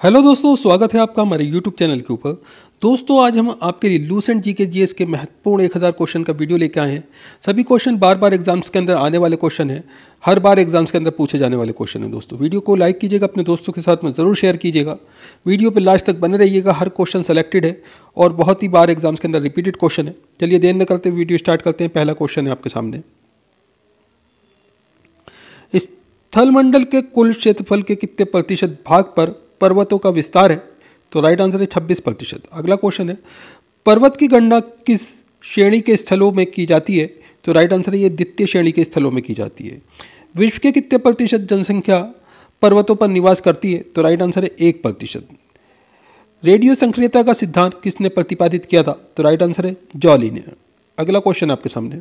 Hello दोस्तों, स्वागत है आपका हमारे यूट्यूब चैनल के ऊपर। दोस्तों, आज हम आपके लिए लूसेंट जीके जीएस के महत्वपूर्ण 1000 क्वेश्चन का वीडियो लेके आए हैं। सभी क्वेश्चन बार बार एग्जाम्स के अंदर आने वाले क्वेश्चन हैं, हर बार एग्जाम्स के अंदर पूछे जाने वाले क्वेश्चन हैं। दोस्तों, वीडियो को लाइक कीजिएगा, अपने दोस्तों के साथ में ज़रूर शेयर कीजिएगा। वीडियो पर लास्ट तक बने रहिएगा, हर क्वेश्चन सेलेक्टेड है और बहुत ही बार एग्जाम्स के अंदर रिपीटेड क्वेश्चन है। चलिए देर न करते वीडियो स्टार्ट करते हैं। पहला क्वेश्चन है आपके सामने, स्थलमंडल के कुल क्षेत्रफल के कितने प्रतिशत भाग पर पर्वतों का विस्तार है? तो राइट आंसर है 26%। अगला क्वेश्चन है, पर्वत की गणना किस श्रेणी के स्थलों में की जाती है? तो राइट आंसर है ये द्वितीय श्रेणी के स्थलों में की जाती है। विश्व के कितने प्रतिशत जनसंख्या पर्वतों पर निवास करती है? तो राइट आंसर है 1%। रेडियो सक्रियता का सिद्धांत किसने प्रतिपादित किया था? तो राइट आंसर है जॉली ने। अगला क्वेश्चन आपके सामने,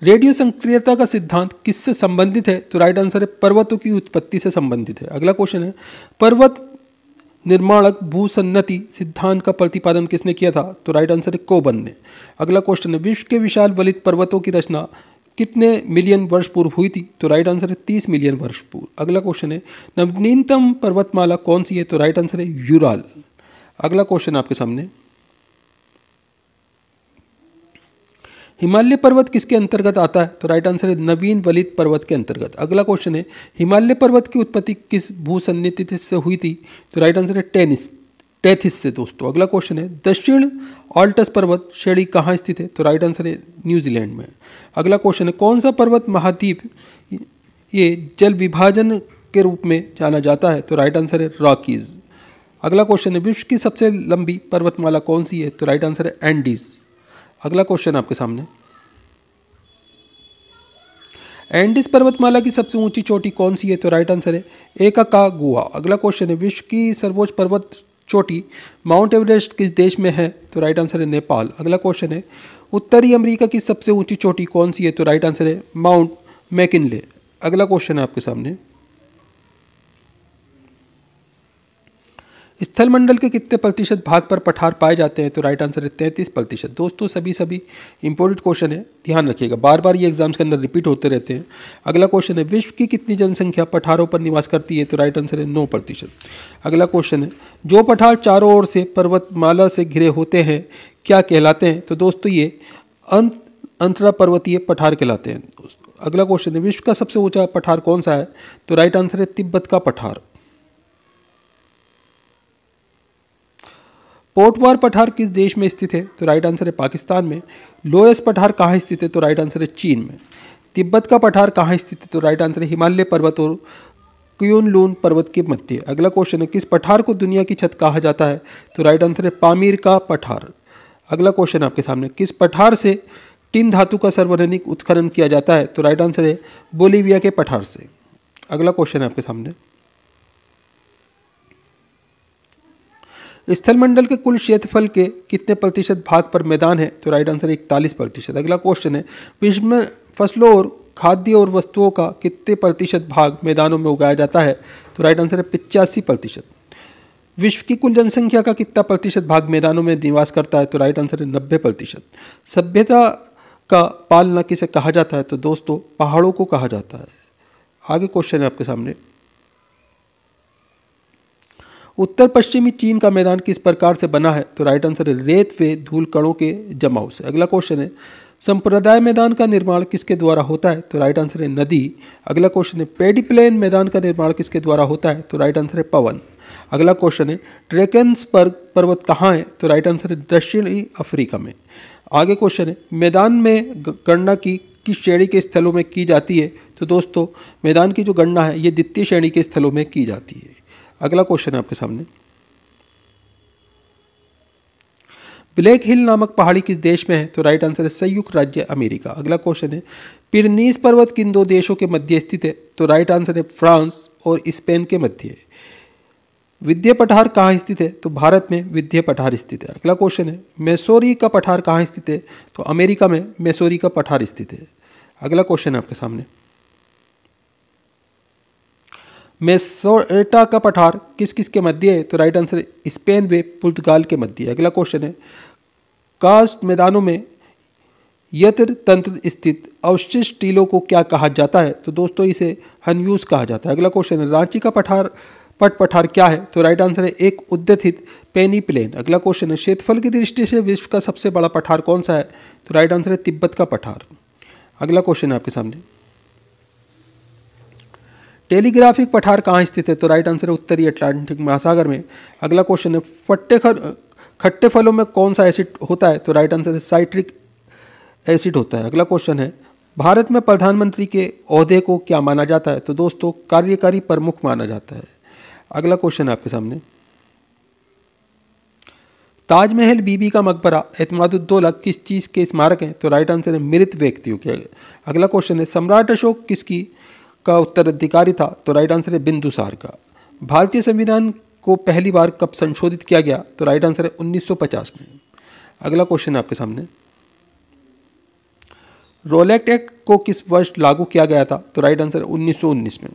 रेडियो सक्रियता का सिद्धांत किससे संबंधित है? तो राइट आंसर है पर्वतों की उत्पत्ति से संबंधित है। अगला क्वेश्चन है, पर्वत निर्माणक भूसन्नति सिद्धांत का प्रतिपादन किसने किया था? तो राइट आंसर है कोबन ने। अगला क्वेश्चन है, विश्व के विशाल वलित पर्वतों की रचना कितने मिलियन वर्ष पूर्व हुई थी? तो राइट आंसर है 30 मिलियन वर्ष पूर्व। अगला क्वेश्चन है, नवीनतम पर्वतमाला कौन सी है? तो राइट आंसर है यूराल। अगला क्वेश्चन आपके सामने, हिमालय पर्वत किसके अंतर्गत आता है? तो राइट आंसर है नवीन वलित पर्वत के अंतर्गत। अगला क्वेश्चन है, हिमालय पर्वत की उत्पत्ति किस भूसन्निधि से हुई थी? तो राइट आंसर है टेथिस से। दोस्तों, अगला क्वेश्चन है, दक्षिण ऑल्टस पर्वत श्रेणी कहाँ स्थित है? तो राइट आंसर है न्यूजीलैंड में। अगला क्वेश्चन है, कौन सा पर्वत महाद्वीप ये जल विभाजन के रूप में जाना जाता है? तो राइट आंसर है रॉकीज। अगला क्वेश्चन है, विश्व की सबसे लंबी पर्वतमाला कौन सी है? तो राइट आंसर है एंडीज। अगला क्वेश्चन आपके सामने, एंडीज पर्वतमाला की सबसे ऊंची चोटी कौन सी है? तो राइट आंसर है एकाकागुआ। अगला क्वेश्चन है, विश्व की सर्वोच्च पर्वत चोटी माउंट एवरेस्ट किस देश में है? तो राइट आंसर है नेपाल। अगला क्वेश्चन है, उत्तरी अमेरिका की सबसे ऊंची चोटी कौन सी है? तो राइट आंसर है माउंट मैकिनले। अगला क्वेश्चन है आपके सामने, स्थलमंडल के कितने प्रतिशत भाग पर पठार पाए जाते हैं? तो राइट आंसर है 33%। दोस्तों, सभी इंपॉर्टेंट क्वेश्चन है, ध्यान रखिएगा, बार बार ये एग्जाम्स के अंदर रिपीट होते रहते हैं। अगला क्वेश्चन है, विश्व की कितनी जनसंख्या पठारों पर निवास करती है? तो राइट आंसर है 9%। अगला क्वेश्चन है, जो पठार चारों ओर से पर्वतमाला से घिरे होते हैं क्या कहलाते हैं? तो दोस्तों, ये अंतरा पर्वतीय पठार कहलाते हैं। दोस्तों, अगला क्वेश्चन है, विश्व का सबसे ऊंचा पठार कौन सा है? तो राइट आंसर है तिब्बत का पठार। पोर्टवार पठार किस देश में स्थित है? तो राइट आंसर है पाकिस्तान में। लोएस पठार कहाँ स्थित है? तो राइट आंसर है चीन में। तिब्बत का पठार कहाँ स्थित है? तो राइट आंसर है हिमालय पर्वत और क्यूनलून पर्वत के मध्य। अगला क्वेश्चन है, किस पठार को दुनिया की छत कहा जाता है? तो राइट आंसर है पामीर का पठार। अगला क्वेश्चन आपके सामने, किस पठार से टिन धातु का सार्वजनिक उत्खनन किया जाता है? तो राइट आंसर है बोलीविया के पठार से। अगला क्वेश्चन है आपके सामने, स्थलमंडल के कुल क्षेत्रफल के कितने प्रतिशत भाग पर मैदान है? तो राइट आंसर है 41%। अगला क्वेश्चन है, विश्व में फसलों और खाद्य और वस्तुओं का कितने प्रतिशत भाग मैदानों में उगाया जाता है? तो राइट आंसर है 85%। विश्व की कुल जनसंख्या का कितना प्रतिशत भाग मैदानों में निवास करता है? तो राइट आंसर है 90%। सभ्यता का पालना किसे कहा जाता है? तो दोस्तों, पहाड़ों को कहा जाता है। आगे क्वेश्चन है आपके सामने, उत्तर पश्चिमी चीन का मैदान किस प्रकार से बना है? तो राइट आंसर है रेत व धूल कणों के जमाव से। अगला क्वेश्चन है, संप्रदाय मैदान का निर्माण किसके द्वारा होता है? तो राइट आंसर है नदी। अगला क्वेश्चन है, पेडिप्लेन मैदान का निर्माण किसके द्वारा होता है? तो राइट आंसर है पवन। अगला क्वेश्चन है, ड्रैकेंसबर्ग पर्वत कहाँ है? तो राइट आंसर है दक्षिणी अफ्रीका में। आगे क्वेश्चन है, मैदान में गणना की किस श्रेणी के स्थलों में की जाती है? तो दोस्तों, मैदान की जो गणना है ये द्वितीय श्रेणी के स्थलों में की जाती है। अगला क्वेश्चन है आपके सामने, ब्लैक हिल नामक पहाड़ी किस देश में है? तो राइट आंसर है संयुक्त राज्य अमेरिका। अगला क्वेश्चन है, पिरनीस पर्वत किन दो देशों के मध्य स्थित है? तो राइट आंसर है फ्रांस और स्पेन के मध्य। विंध्य पठार कहाँ स्थित है? तो भारत में विंध्य पठार स्थित है। अगला क्वेश्चन है, मैसूरी का पठार कहाँ स्थित है? तो अमेरिका में मैसूरी का पठार स्थित है। अगला क्वेश्चन है आपके सामने, मेसोरेटा का पठार किस किस के मध्य है? तो राइट आंसर है स्पेन व पुर्तगाल के मध्य। अगला क्वेश्चन है, कास्ट मैदानों में यत्र तंत्र स्थित अवशिष्ट टीलों को क्या कहा जाता है? तो दोस्तों इसे हनयूज कहा जाता है। अगला क्वेश्चन है, रांची का पठार क्या है? तो राइट आंसर है एक उद्यथित पेनी प्लेन। अगला क्वेश्चन है, क्षेत्रफल की दृष्टि से विश्व का सबसे बड़ा पठार कौन सा है? तो राइट आंसर है तिब्बत का पठार। अगला क्वेश्चन है आपके सामने, टेलीग्राफिक पठार कहाँ स्थित है? तो राइट आंसर है उत्तरी अटलांटिक महासागर में। अगला क्वेश्चन है, खट्टे फलों में कौन सा एसिड होता है? तो राइट आंसर है साइट्रिक एसिड होता है। अगला क्वेश्चन है, भारत में प्रधानमंत्री के ओहदे को क्या माना जाता है? तो दोस्तों कार्यकारी प्रमुख माना जाता है। अगला क्वेश्चन है आपके सामने, ताजमहल, बीबी का मकबरा, एतमादुद्दौला किस चीज़ के स्मारक हैं? तो राइट आंसर है मृत व्यक्तियों के। अगला क्वेश्चन है, सम्राट अशोक किसकी का उत्तराधिकारी था? तो राइट आंसर है बिंदुसार का। भारतीय संविधान को पहली बार कब संशोधित किया गया? तो राइट आंसर है 1950 में। अगला क्वेश्चन है आपके सामने, रोलेट एक्ट को किस वर्ष लागू किया गया था? तो राइट आंसर है 1919 में।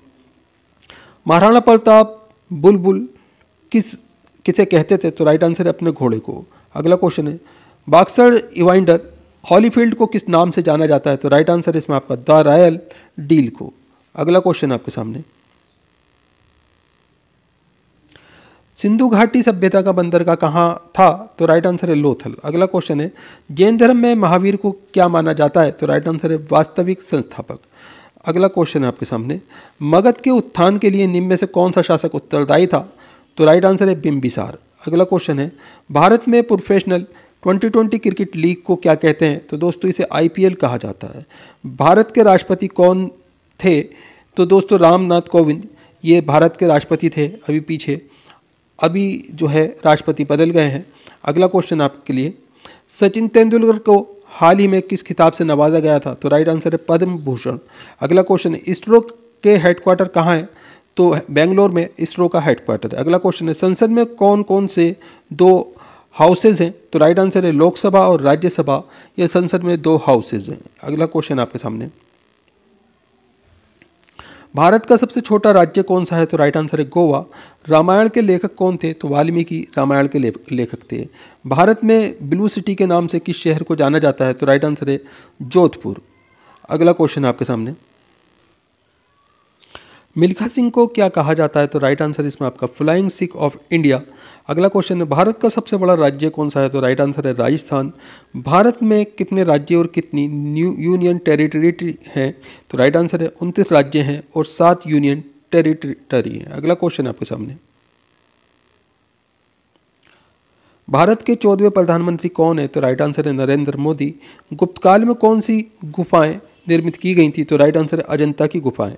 महाराणा प्रताप बुलबुल किसे कहते थे? तो राइट आंसर है अपने घोड़े को। अगला क्वेश्चन है, बॉक्सर इवाइंडर हॉलीफील्ड को किस नाम से जाना जाता है? तो राइट आंसर है इसमें आपका द रॉयल डील को। अगला क्वेश्चन है आपके सामने, सिंधु घाटी सभ्यता का बंदरगाह कहाँ था? तो राइट आंसर है लोथल। अगला क्वेश्चन है, जैन धर्म में महावीर को क्या माना जाता है? तो राइट आंसर है वास्तविक संस्थापक। अगला क्वेश्चन है आपके सामने, मगध के उत्थान के लिए निम्न में से कौन सा शासक उत्तरदायी था? तो राइट आंसर है बिंबिसार। अगला क्वेश्चन है, भारत में प्रोफेशनल 2020 क्रिकेट लीग को क्या कहते हैं? तो दोस्तों इसे IPL कहा जाता है। भारत के राष्ट्रपति कौन थे? तो दोस्तों रामनाथ कोविंद ये भारत के राष्ट्रपति थे अभी जो है राष्ट्रपति बदल गए हैं। अगला क्वेश्चन आपके लिए, सचिन तेंदुलकर को हाल ही में किस खिताब से नवाजा गया था? तो राइट आंसर है पद्म भूषण। अगला क्वेश्चन है, इसरो के हेडक्वार्टर कहाँ है? तो बेंगलोर में इसरो का हेडक्वार्टर है। अगला क्वेश्चन है, संसद में कौन कौन से 2 हाउसेज हैं? तो राइट आंसर है लोकसभा और राज्यसभा, यह संसद में 2 हाउसेज हैं। अगला क्वेश्चन आपके सामने, भारत का सबसे छोटा राज्य कौन सा है? तो राइट आंसर है गोवा। रामायण के लेखक कौन थे? तो वाल्मीकि रामायण के लेखक थे। भारत में ब्लू सिटी के नाम से किस शहर को जाना जाता है? तो राइट आंसर है जोधपुर। अगला क्वेश्चन आपके सामने, मिल्खा सिंह को क्या कहा जाता है? तो राइट आंसर इसमें आपका फ्लाइंग सिख ऑफ इंडिया। अगला क्वेश्चन है, भारत का सबसे बड़ा राज्य कौन सा है? तो राइट आंसर है राजस्थान। भारत में कितने राज्य और कितनी न्यू यूनियन टेरिटरी हैं? तो राइट आंसर है 29 राज्य हैं और 7 यूनियन टेरिटरी हैं। अगला क्वेश्चन आपके सामने, भारत के 14वें प्रधानमंत्री कौन है? तो राइट आंसर है नरेंद्र मोदी। गुप्तकाल में कौन सी गुफाएं निर्मित की गई थी? तो राइट आंसर है अजंता की गुफाएं।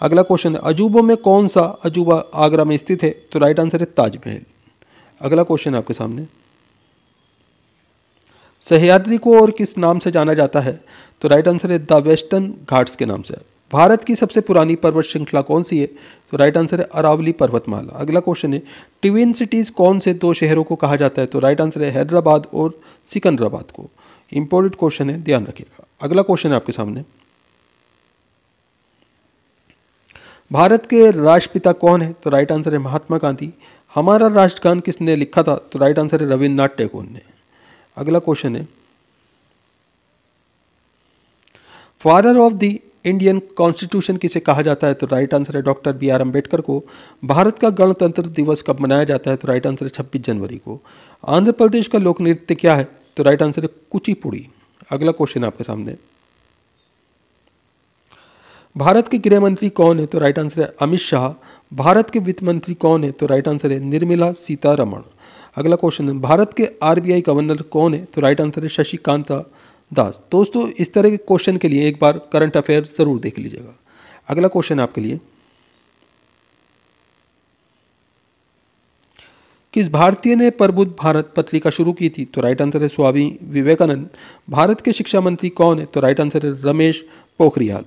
अगला क्वेश्चन है, अजूबों में कौन सा अजूबा आगरा में स्थित है? तो राइट आंसर है ताजमहल। अगला क्वेश्चन आपके सामने, सह्याद्री को और किस नाम से जाना जाता है? तो राइट आंसर है द वेस्टर्न घाट्स के नाम से। भारत की सबसे पुरानी पर्वत श्रृंखला कौन सी है? तो राइट आंसर है अरावली पर्वतमाला। अगला क्वेश्चन है, ट्विन सिटीज़ कौन से 2 शहरों को कहा जाता है? तो राइट आंसर है हैदराबाद और सिकंदराबाद को। इंपॉर्टेंट क्वेश्चन है, ध्यान रखिएगा। अगला क्वेश्चन है आपके सामने, भारत के राष्ट्रपिता कौन है? तो राइट आंसर है महात्मा गांधी। हमारा राष्ट्रगान किसने लिखा था? तो राइट आंसर है रविन्द्रनाथ टैगोर ने। अगला क्वेश्चन है, father of the Indian constitution किसे कहा जाता है? तो राइट आंसर है डॉक्टर BR अम्बेडकर को। भारत का गणतंत्र दिवस कब मनाया जाता है? तो राइट आंसर है 26 जनवरी को। आंध्र प्रदेश का लोक नृत्य क्या है? तो राइट आंसर है कुचिपुड़ी। अगला क्वेश्चन आपके सामने, भारत के गृह मंत्री कौन है? तो राइट आंसर है अमित शाह। भारत के वित्त मंत्री कौन है? तो राइट आंसर है निर्मला सीतारमण। अगला क्वेश्चन है, भारत के RBI गवर्नर कौन है? तो राइट आंसर है शशिकांत दास। दोस्तों इस तरह के क्वेश्चन के लिए एक बार करंट अफेयर जरूर देख लीजिएगा। अगला क्वेश्चन आपके लिए, किस भारतीय ने प्रबुद्ध भारत पत्रिका शुरू की थी? तो राइट आंसर है स्वामी विवेकानंद। भारत के शिक्षा मंत्री कौन है? तो राइट आंसर है रमेश पोखरियाल।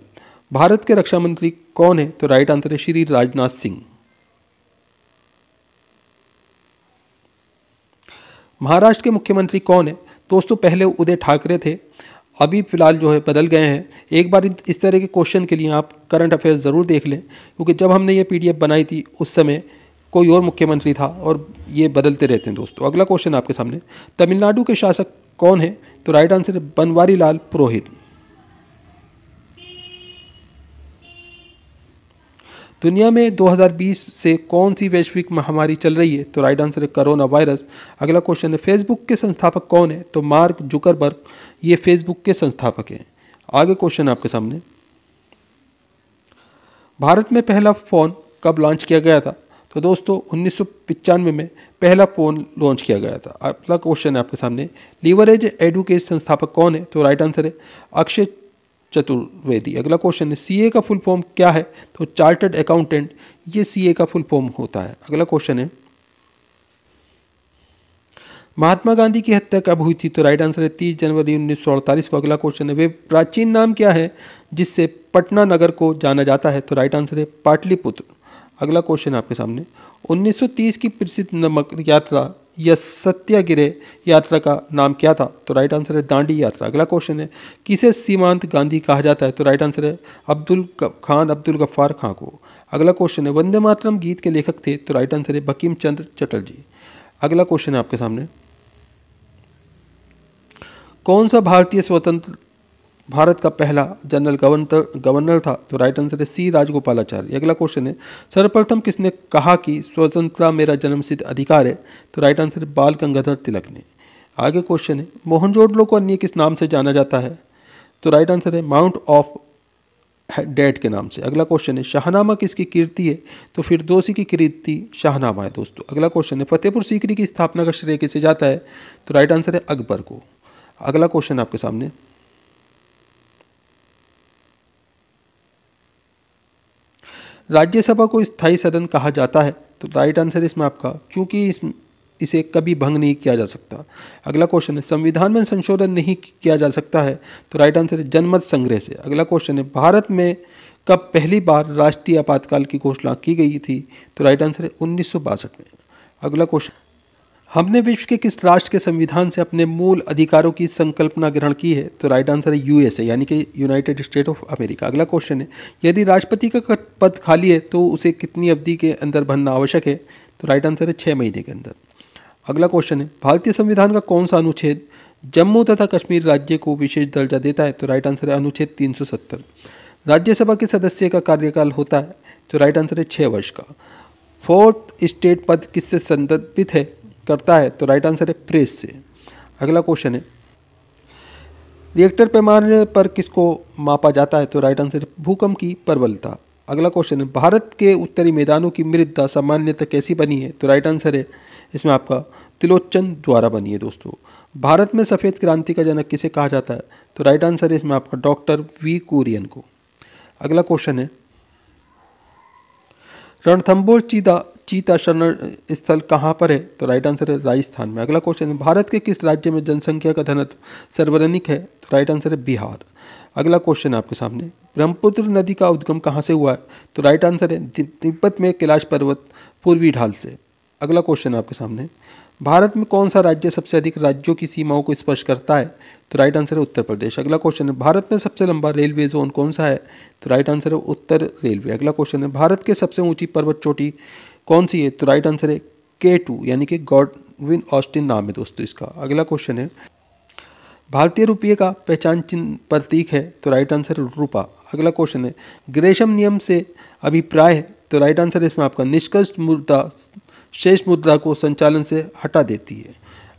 भारत के रक्षा मंत्री कौन है? तो राइट आंसर है श्री राजनाथ सिंह। महाराष्ट्र के मुख्यमंत्री कौन है? दोस्तों पहले उदय ठाकरे थे, अभी फिलहाल जो है बदल गए हैं। एक बार इस तरह के क्वेश्चन के लिए आप करंट अफेयर्स ज़रूर देख लें, क्योंकि जब हमने ये PDF बनाई थी उस समय कोई और मुख्यमंत्री था और ये बदलते रहते हैं दोस्तों। अगला क्वेश्चन आपके सामने, तमिलनाडु के शासक कौन है? तो राइट आंसर है बनवारी लाल पुरोहित। दुनिया में 2020 से कौन सी वैश्विक महामारी चल रही है? तो राइट आंसर है कोरोना वायरस। अगला क्वेश्चन है फेसबुक के संस्थापक कौन है? तो मार्क जुकरबर्ग, ये फेसबुक के संस्थापक हैं। आगे क्वेश्चन आपके सामने, भारत में पहला फ़ोन कब लॉन्च किया गया था? तो दोस्तों 1995 में पहला फ़ोन लॉन्च किया गया था। अगला क्वेश्चन है आपके सामने, लीवरेज एडुकेट संस्थापक कौन है? तो राइट आंसर है अक्षय चतुर्वेदी। अगला क्वेश्चन है सीए का फुल फॉर्म क्या है? तो चार्टर्ड अकाउंटेंट, ये सीए का फुल फॉर्म होता है। अगला क्वेश्चन है महात्मा गांधी की हत्या कब हुई थी? तो राइट आंसर है 30 जनवरी 1948 को। अगला क्वेश्चन है वे प्राचीन नाम क्या है जिससे पटना नगर को जाना जाता है? तो राइट आंसर है पाटलिपुत्र। अगला क्वेश्चन आपके सामने, 1930 की प्रसिद्ध नमक यात्रा या सत्याग्रह यात्रा का नाम क्या था? तो राइट आंसर है दांडी यात्रा। अगला क्वेश्चन है किसे सीमांत गांधी कहा जाता है? तो राइट आंसर है अब्दुल गफ्फार खां को। अगला क्वेश्चन है वंदे मातरम गीत के लेखक थे? तो राइट आंसर है बंकिम चंद्र चटर्जी। अगला क्वेश्चन है आपके सामने, कौन सा भारतीय स्वतंत्र भारत का पहला जनरल गवर्नर था? तो राइट आंसर है सी राजगोपालाचारी। अगला क्वेश्चन है सर्वप्रथम किसने कहा कि स्वतंत्रता मेरा जन्मसिद्ध अधिकार है? तो राइट आंसर है बाल गंगाधर तिलक ने। आगे क्वेश्चन है मोहनजोदड़ो को अन्य किस नाम से जाना जाता है? तो राइट आंसर है माउंट ऑफ डेड के नाम से। अगला क्वेश्चन है शाहनामा किसकी कीर्ति है? तो फिरदौसी की कीर्ति शाहनामा है दोस्तों। अगला क्वेश्चन है फतेहपुर सीकरी की स्थापना का श्रेय किसे जाता है? तो राइट आंसर है अकबर को। अगला क्वेश्चन आपके सामने, राज्यसभा को स्थायी सदन कहा जाता है? तो राइट आंसर इसमें आपका क्योंकि इसे कभी भंग नहीं किया जा सकता। अगला क्वेश्चन है संविधान में संशोधन नहीं किया जा सकता है? तो राइट आंसर है जनमत संग्रह से। अगला क्वेश्चन है भारत में कब पहली बार राष्ट्रीय आपातकाल की घोषणा की गई थी? तो राइट आंसर है 1962 में। अगला क्वेश्चन, हमने विश्व के किस राष्ट्र के संविधान से अपने मूल अधिकारों की संकल्पना ग्रहण की है? तो राइट आंसर है यूएसए यानी कि यूनाइटेड स्टेट ऑफ अमेरिका। अगला क्वेश्चन है यदि राष्ट्रपति का पद खाली है तो उसे कितनी अवधि के अंदर भरना आवश्यक है? तो राइट आंसर है 6 महीने के अंदर। अगला क्वेश्चन है भारतीय संविधान का कौन सा अनुच्छेद जम्मू तथा कश्मीर राज्य को विशेष दर्जा देता है? तो राइट आंसर है अनुच्छेद 370। राज्यसभा के सदस्य का कार्यकाल होता है? तो राइट आंसर है 6 वर्ष का। फोर्थ स्टेट पद किससे संदर्भित है करता है? तो राइट आंसर है प्रेस से। अगला क्वेश्चन है रिएक्टर पैमाने पर किसको मापा जाता है? तो राइट आंसर है भूकंप की प्रबलता। अगला क्वेश्चन है भारत के उत्तरी मैदानों की मृदा सामान्यतः कैसी बनी है? तो राइट आंसर है इसमें आपका तिलोच्चन द्वारा बनी है दोस्तों। भारत में सफ़ेद क्रांति का जनक किसे कहा जाता है? तो राइट आंसर है इसमें आपका डॉक्टर वी कुरियन को। अगला क्वेश्चन है रणथंभौर चीता शरण स्थल कहाँ पर है? तो राइट आंसर है राजस्थान में। अगला क्वेश्चन है भारत के किस राज्य में जनसंख्या का घनत्व सर्वाधिक है? तो राइट आंसर है बिहार। अगला क्वेश्चन है आपके सामने ब्रह्मपुत्र नदी का उद्गम कहाँ से हुआ है? तो राइट आंसर है तिब्बत में कैलाश पर्वत पूर्वी ढाल से। अगला क्वेश्चन है आपके सामने भारत में कौन सा राज्य सबसे अधिक राज्यों की सीमाओं को स्पर्श करता है? तो राइट आंसर है उत्तर प्रदेश। अगला क्वेश्चन है भारत में सबसे लंबा रेलवे जोन कौन सा है? तो राइट आंसर है उत्तर रेलवे। अगला क्वेश्चन है भारत के सबसे ऊंची पर्वत चोटी कौन सी है? तो राइट आंसर है K2 यानी कि गॉडविन ऑस्टिन नाम है दोस्तों इसका। अगला क्वेश्चन है भारतीय रुपये का पहचान चिन्ह प्रतीक है? तो राइट आंसर है रुपा। अगला क्वेश्चन है ग्रेशम नियम से अभिप्राय है? तो राइट आंसर है इसमें आपका निष्कर्ष मुद्रा शेष मुद्रा को संचालन से हटा देती है।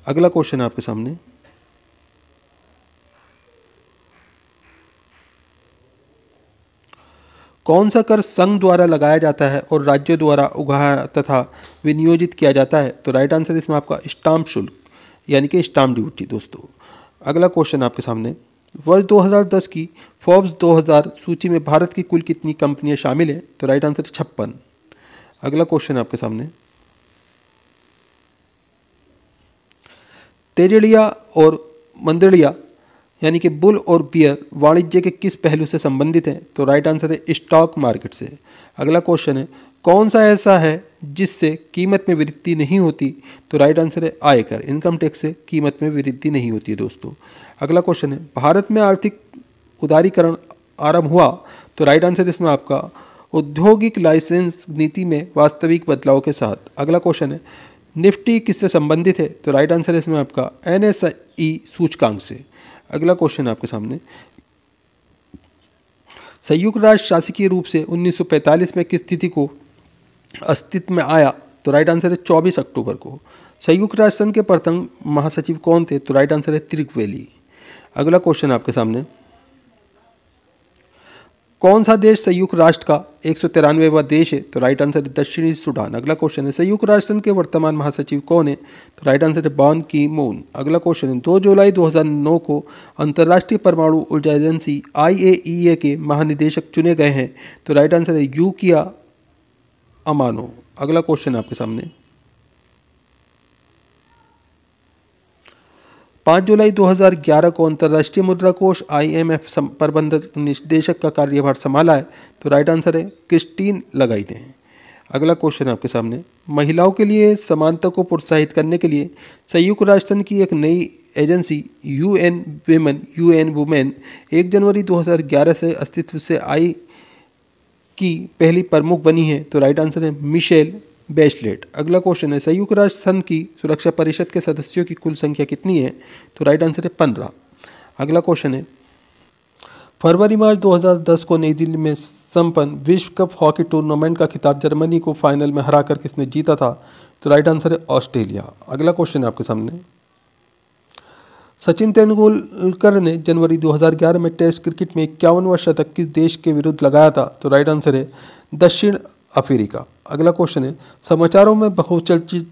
अगला क्वेश्चन है आपके सामने कौन सा कर संघ द्वारा लगाया जाता है और राज्यों द्वारा उगाया तथा विनियोजित किया जाता है? तो राइट आंसर इसमें आपका स्टाम्प शुल्क यानी कि स्टाम्प ड्यूटी दोस्तों। अगला क्वेश्चन आपके सामने वर्ष 2010 की फोर्ब्स 2000 सूची में भारत की कुल कितनी कंपनियां शामिल हैं? तो राइट आंसर 56। अगला क्वेश्चन आपके सामने तेजड़िया और मंदड़िया यानी कि बुल और बियर वाणिज्य के किस पहलू से संबंधित हैं? तो राइट आंसर है स्टॉक मार्केट से। अगला क्वेश्चन है कौन सा ऐसा है जिससे कीमत में वृद्धि नहीं होती? तो राइट आंसर है आयकर, इनकम टैक्स से कीमत में वृद्धि नहीं होती है दोस्तों। अगला क्वेश्चन है भारत में आर्थिक उदारीकरण आरंभ हुआ? तो राइट आंसर इसमें आपका औद्योगिक लाइसेंस नीति में वास्तविक बदलाव के साथ। अगला क्वेश्चन है निफ्टी किससे संबंधित है? तो राइट आंसर इसमें आपका NSE सूचकांक से। अगला क्वेश्चन आपके सामने संयुक्त राष्ट्र शासकीय रूप से 1945 में किस तिथि को अस्तित्व में आया? तो राइट आंसर है 24 अक्टूबर को। संयुक्त राष्ट्र संघ के प्रथम महासचिव कौन थे? तो राइट आंसर है त्रिकवेली। अगला क्वेश्चन आपके सामने, कौन सा देश संयुक्त राष्ट्र का 193वां देश है? तो राइट आंसर है दक्षिणी सूडान। अगला क्वेश्चन है, संयुक्त राष्ट्र संघ के वर्तमान महासचिव कौन है? तो राइट आंसर है बान की मून। अगला क्वेश्चन है, 2 जुलाई 2009 को अंतर्राष्ट्रीय परमाणु ऊर्जा एजेंसी IAEA के महानिदेशक चुने गए हैं? तो राइट आंसर है यूकिया अमानो। अगला क्वेश्चन आपके सामने, 5 जुलाई 2011 को अंतर्राष्ट्रीय मुद्रा कोष IMF प्रबंधक निदेशक का कार्यभार संभाला है? तो राइट आंसर है क्रिस्टीन लगाई ने। अगला क्वेश्चन आपके सामने, महिलाओं के लिए समानता को प्रोत्साहित करने के लिए संयुक्त राष्ट्र संघ की एक नई एजेंसी UN वुमेन 1 जनवरी 2011 से अस्तित्व से आई की पहली प्रमुख बनी है? तो राइट आंसर है मिशेल बैचलेट। अगला क्वेश्चन है, संयुक्त राष्ट्र संघ की सुरक्षा परिषद के सदस्यों की कुल संख्या कितनी है? तो राइट आंसर है 15। अगला क्वेश्चन है, फरवरी-मार्च 2010 को नई दिल्ली में संपन्न विश्व कप हॉकी टूर्नामेंट का खिताब जर्मनी को फाइनल में हराकर किसने जीता था? तो राइट आंसर है ऑस्ट्रेलिया। अगला क्वेश्चन है आपके सामने, सचिन तेंदुलकर ने जनवरी 2011 में टेस्ट क्रिकेट में 51वां शतक किस देश के विरुद्ध लगाया था? तो राइट आंसर है दक्षिण अफ्रीका। अगला क्वेश्चन है, समाचारों में बहुचर्चित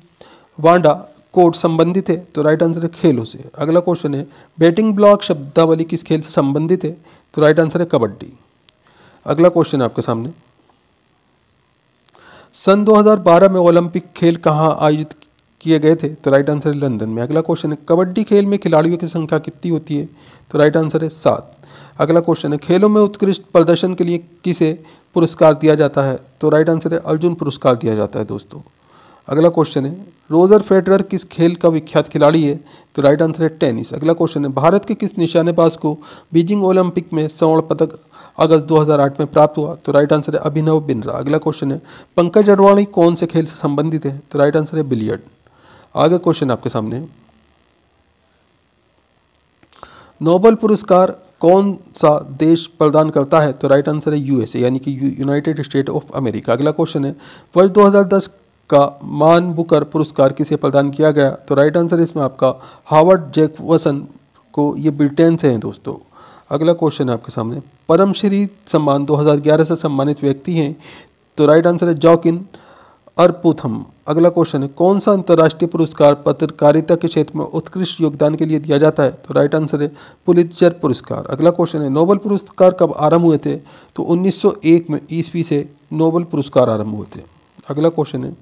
वांडा कोड संबंधित है? तो राइट आंसर है खेलों से। अगला क्वेश्चन है, बैटिंग ब्लॉक शब्दावली किस खेल से संबंधित है? तो राइट आंसर है कबड्डी। अगला क्वेश्चन है आपके सामने, सन 2012 में ओलंपिक खेल कहाँ आयोजित किए गए थे? तो राइट आंसर है लंदन में। अगला क्वेश्चन है, कबड्डी खेल में खिलाड़ियों की संख्या कितनी होती है? तो राइट आंसर है 7। अगला क्वेश्चन है, खेलों में उत्कृष्ट प्रदर्शन के लिए किसे पुरस्कार दिया जाता है? तो राइट आंसर है अर्जुन पुरस्कार दिया जाता है दोस्तों। अगला क्वेश्चन है, रोजर फेडरर किस खेल का विख्यात खिलाड़ी है? तो राइट आंसर है टेनिस। अगला क्वेश्चन है, भारत के किस निशानेबाज को बीजिंग ओलंपिक में स्वर्ण पदक अगस्त 2008 में प्राप्त हुआ? तो राइट आंसर है अभिनव बिंद्रा। अगला क्वेश्चन है, पंकज अडवाणी कौन से खेल से संबंधित है? तो राइट आंसर है बिलियर्ड। आगे क्वेश्चन आपके सामने, नोबेल पुरस्कार कौन सा देश प्रदान करता है? तो राइट आंसर है USA यानी कि यूनाइटेड स्टेट ऑफ अमेरिका। अगला क्वेश्चन है, वर्ष 2010 का मान बुकर पुरस्कार किसे प्रदान किया गया? तो राइट आंसर इसमें आपका हावर्ड जैकसन को, ये ब्रिटेन से हैं दोस्तों। अगला क्वेश्चन है आपके सामने, पद्मश्री सम्मान 2011 से सम्मानित व्यक्ति हैं? तो राइट आंसर है जॉकिन अरपुथम। अगला क्वेश्चन है, कौन सा अंतर्राष्ट्रीय पुरस्कार पत्रकारिता के क्षेत्र में उत्कृष्ट योगदान के लिए दिया जाता है? तो राइट आंसर है पुलित्जर पुरस्कार। अगला क्वेश्चन है, नोबेल पुरस्कार कब आरंभ हुए थे? तो 1901 में ईस्वी से नोबेल पुरस्कार आरंभ हुए थे। अगला क्वेश्चन है,